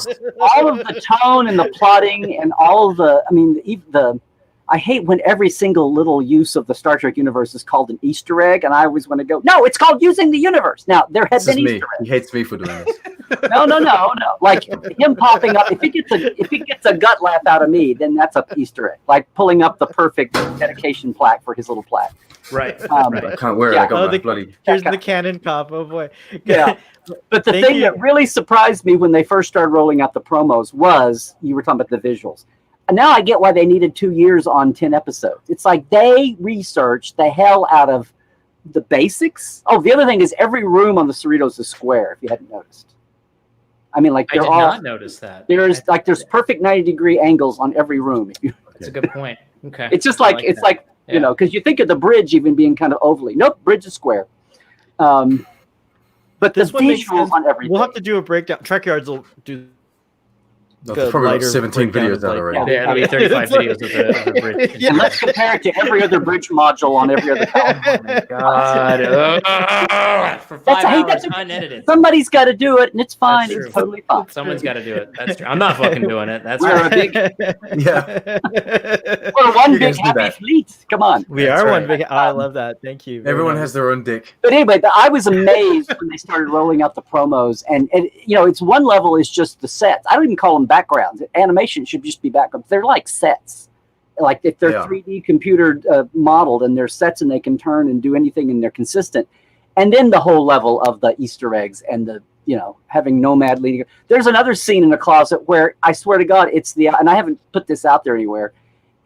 of the tone and the plotting and all of the. I mean, I hate when every single little use of the Star Trek universe is called an Easter egg, and I always want to go, no, it's called using the universe. Now, there have been Easter eggs. He hates me for doing this. No. Like him popping up, if he gets a gut laugh out of me, then that's an Easter egg. Like pulling up the perfect dedication plaque for his little plaque. right. I can't wear it. I got my bloody. Here's the canon cop. Oh boy. Yeah. But the thing that really surprised me when they first started rolling out the promos was, you were talking about the visuals. And now I get why they needed 2 years on 10 episodes. It's like they researched the hell out of the basics. Oh, the other thing is every room on the Cerritos is square, if you hadn't noticed. I mean, like I did not notice that. There's perfect 90-degree angles on every room. That's a good point. Okay. It's just like you know, because you think of the bridge even being kind of ovally. Nope, bridge is square. But This the one makes visuals sense. on everything. We'll have to do a breakdown. Track Yards will do. There's probably lighter 17 breakdown videos of, out already. Yeah, it'll be 35 videos of the bridge. And let's compare it to every other bridge module on every other God. For 5 hours that's unedited. Somebody's got to do it, and it's fine. That's It's true. totally fine. Someone's got to do it. That's true. I'm not fucking doing it. That's We're a right. big, Yeah. we're one You big guys do happy that. fleet. Come on. We That's are right. one big. I love that. Thank you. Very Everyone nice. has their own dick. But anyway, I was amazed when they started rolling out the promos, and you know, it's one level is just the sets. I don't even call them backgrounds. Animation should just be backgrounds. They're like sets. Like if they're 3D computer modeled and they're sets and they can turn and do anything and they're consistent. And then the whole level of the Easter eggs and the, you know, having Nomad leading. There's another scene in the closet where I swear to God, and I haven't put this out there anywhere.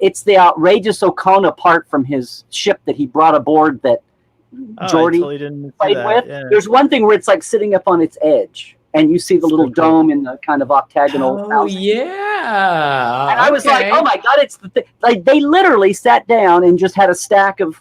It's the outrageous Okona part from his ship that he brought aboard that Geordi totally didn't played that. with. Yeah. There's one thing where it's like sitting up on its edge and you see the little So cool. dome in the kind of octagonal Oh, housing. yeah. And I was like, oh my God, it's the thing. Like they literally sat down and just had a stack of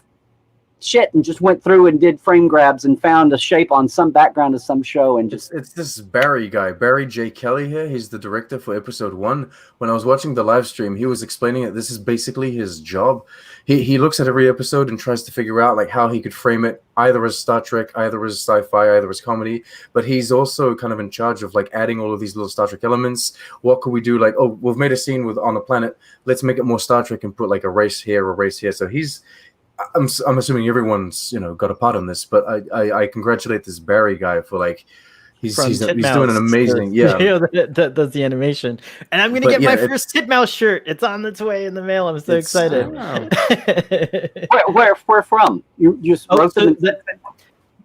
shit and just went through and did frame grabs and found a shape on some background of some show and just It's this Barry guy, Barry J. Kelly here. He's the director for episode 1. When I was watching the live stream, he was explaining that this is basically his job. He looks at every episode and tries to figure out like how he could frame it either as Star Trek, either as sci-fi, either as comedy. But he's also kind of in charge of like adding all of these little Star Trek elements. What could we do? Like, oh, we've made a scene on a planet. Let's make it more Star Trek and put like a race here, a race here. So I'm assuming everyone's got a part in this, but I congratulate this Barry guy for like he's doing an amazing that does the animation, and I'm gonna get my first Titmouse shirt. It's on its way in the mail. I'm so excited. where from? You just wrote them.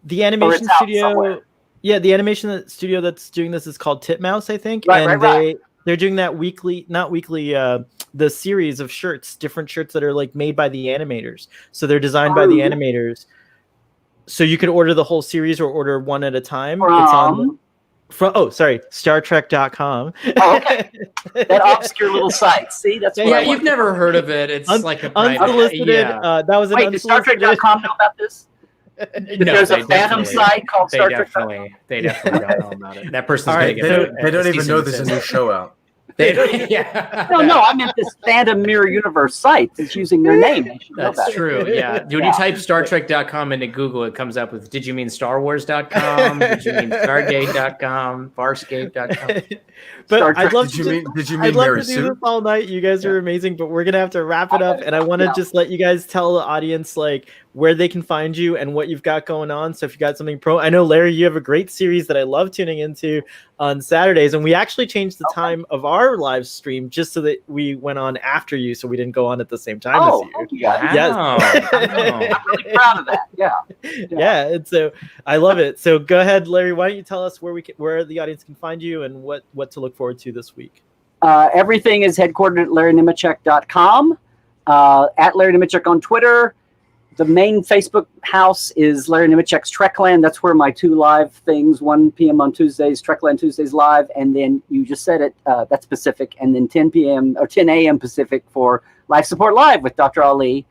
The animation studio. Yeah, the animation studio that's doing this is called Titmouse, I think, and they're doing that weekly, not weekly, the series of shirts, different shirts that are like made by the animators. So they're designed by the animators. So you could order the whole series or order one at a time. It's on StarTrek.com. Oh, okay. That obscure little site. See, that's what you've never heard of it. It's like a unsolicited. That was an Does StarTrek.com know about this? No, there's a phantom site called Star Trek. They definitely don't know about it. That person's they don't even know there's a new show out. No, I meant this Phantom Mirror Universe site that's using their name. That's true. Yeah. When you type StarTrek.com into Google, it comes up with, did you mean StarWars.com? Did you mean Stargate.com? Farscape.com? But I'd love did you mean I'd love Mary to do Sue? this all night. You guys are amazing, but we're gonna have to wrap it up. And I want to just let you guys tell the audience like where they can find you and what you've got going on. So if you got something I know Larry, you have a great series that I love tuning into on Saturdays, and we actually changed the time of our live stream just so that we went on after you, so we didn't go on at the same time as you. Thank you guys. Yes. I'm really proud of that. Yeah, and so I love it. So go ahead, Larry. Why don't you tell us where the audience can find you and what to look forward to this week? Everything is headquartered at LarryNemeczek.com. At Larry Nemeczek on Twitter. The main Facebook house is Larry Nemeczek's Trekland. That's where my 2 live things, 1 p.m. on Tuesdays, Trekland Tuesdays live, and then you just said it, that's Pacific, and then 10 p.m. or 10 a.m. Pacific for Life Support Live with Dr. Ali.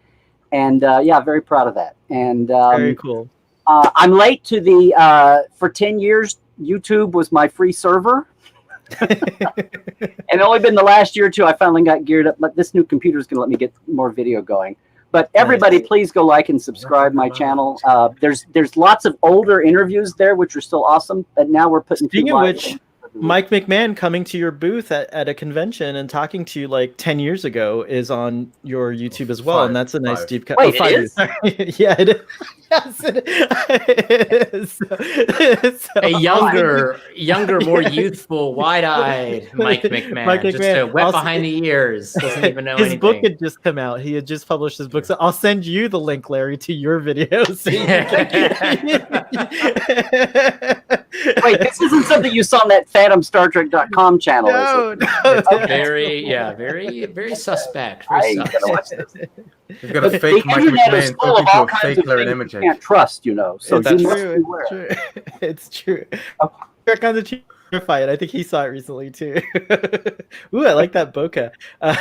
And yeah, very proud of that. And very cool. I'm late to the for 10 years. YouTube was my free server. And only been the last year or two I finally got geared up. But this new computer is going to let me get more video going. But everybody, please go like and subscribe my channel. There's lots of older interviews there, which are still awesome. And now we're putting. Speaking of which, Mike McMahon coming to your booth at a convention and talking to you like 10 years ago is on your YouTube as well, and that's a nice deep cut. Wait, 5 years? Yeah, it is. Yes, it is. A younger, more youthful, wide-eyed Mike McMahon. Just wet behind the ears. Doesn't even know his book had just come out. He had just published his book. So I'll send you the link, Larry, to your video. So Wait, this isn't something you saw on that PhantomStarTrek.com channel, is it? No. Very suspect. Very suspect. You've got a fake Mike McMahon talking to a fake Larry Nemec. You can't trust, So it's true. It's true. Check on the cheer fight. I think he saw it recently too. Ooh, I like that bokeh. All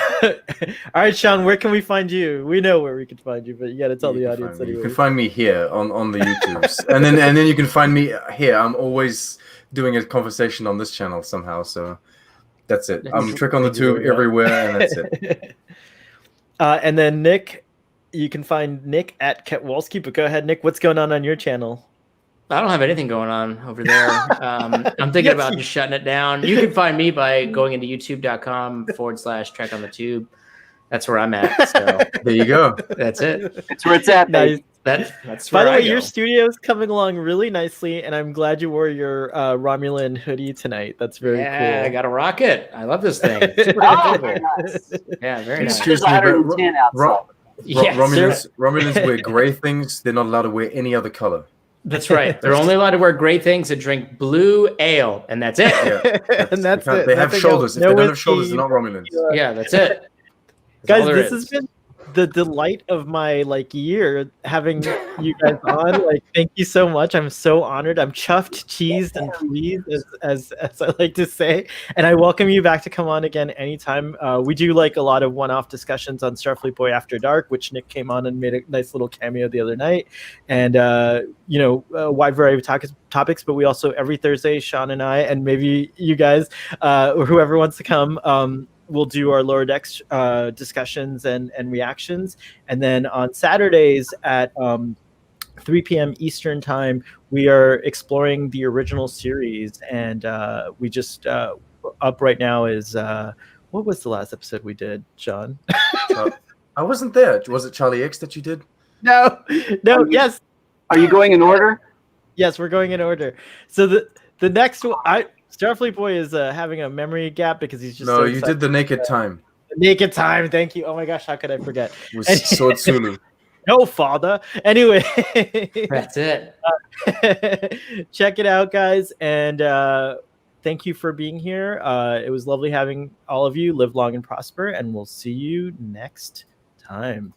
right, Sean, where can we find you? We know where we can find you, but you got to tell the audience anyway. You can find me here on the YouTubes, and then you can find me here. I'm always doing a conversation on this channel somehow, so that's it. I'm Trek on the Tube everywhere, and that's it. And then Nick, you can find Nick at Ketwalski, but go ahead, Nick. What's going on your channel? I don't have anything going on over there. I'm thinking about just shutting it down. You can find me by going into youtube.com/Trek on the Tube. That's where I'm at. So there you go. That's it. That's where it's at. Nice. That's By the way, your studio is coming along really nicely, and I'm glad you wore your Romulan hoodie tonight. That's very cool. Yeah, I got a rocket. I love this thing. Super very nice. Yeah, very nice. Excuse me, but Romulans wear gray things. They're not allowed to wear any other color. That's right. They're only allowed to wear gray things and drink blue ale, and that's it. Yeah, and that's it. They have shoulders. If they don't have shoulders, they're not Romulans. Yeah, that's it. Guys, this has been the delight of my year having you guys on. Thank you so much. I'm so honored. I'm chuffed, cheesed, and pleased, as I like to say. And I welcome you back to come on again anytime. We do a lot of one-off discussions on Starfleet Boy After Dark, which Nick came on and made a nice little cameo the other night. And a wide variety of topics. But we also every Thursday, Sean and I, and maybe you guys or whoever wants to come. We'll do our Lower Decks discussions and reactions. And then on Saturdays at 3 p.m. Eastern time, we are exploring the original series. And we just up right now is, what was the last episode we did, John? I wasn't there. Was it Charlie X that you did? No, yes. Are you going in order? Yes, we're going in order. So the next one, Starfleet Boy is having a memory gap because he's just you did the Naked Time. The Naked Time, thank you. Oh my gosh, how could I forget? It was Sword Sulu. No, father. Anyway, that's it. Check it out, guys, and thank you for being here. It was lovely having all of you. Live long and prosper, and we'll see you next time.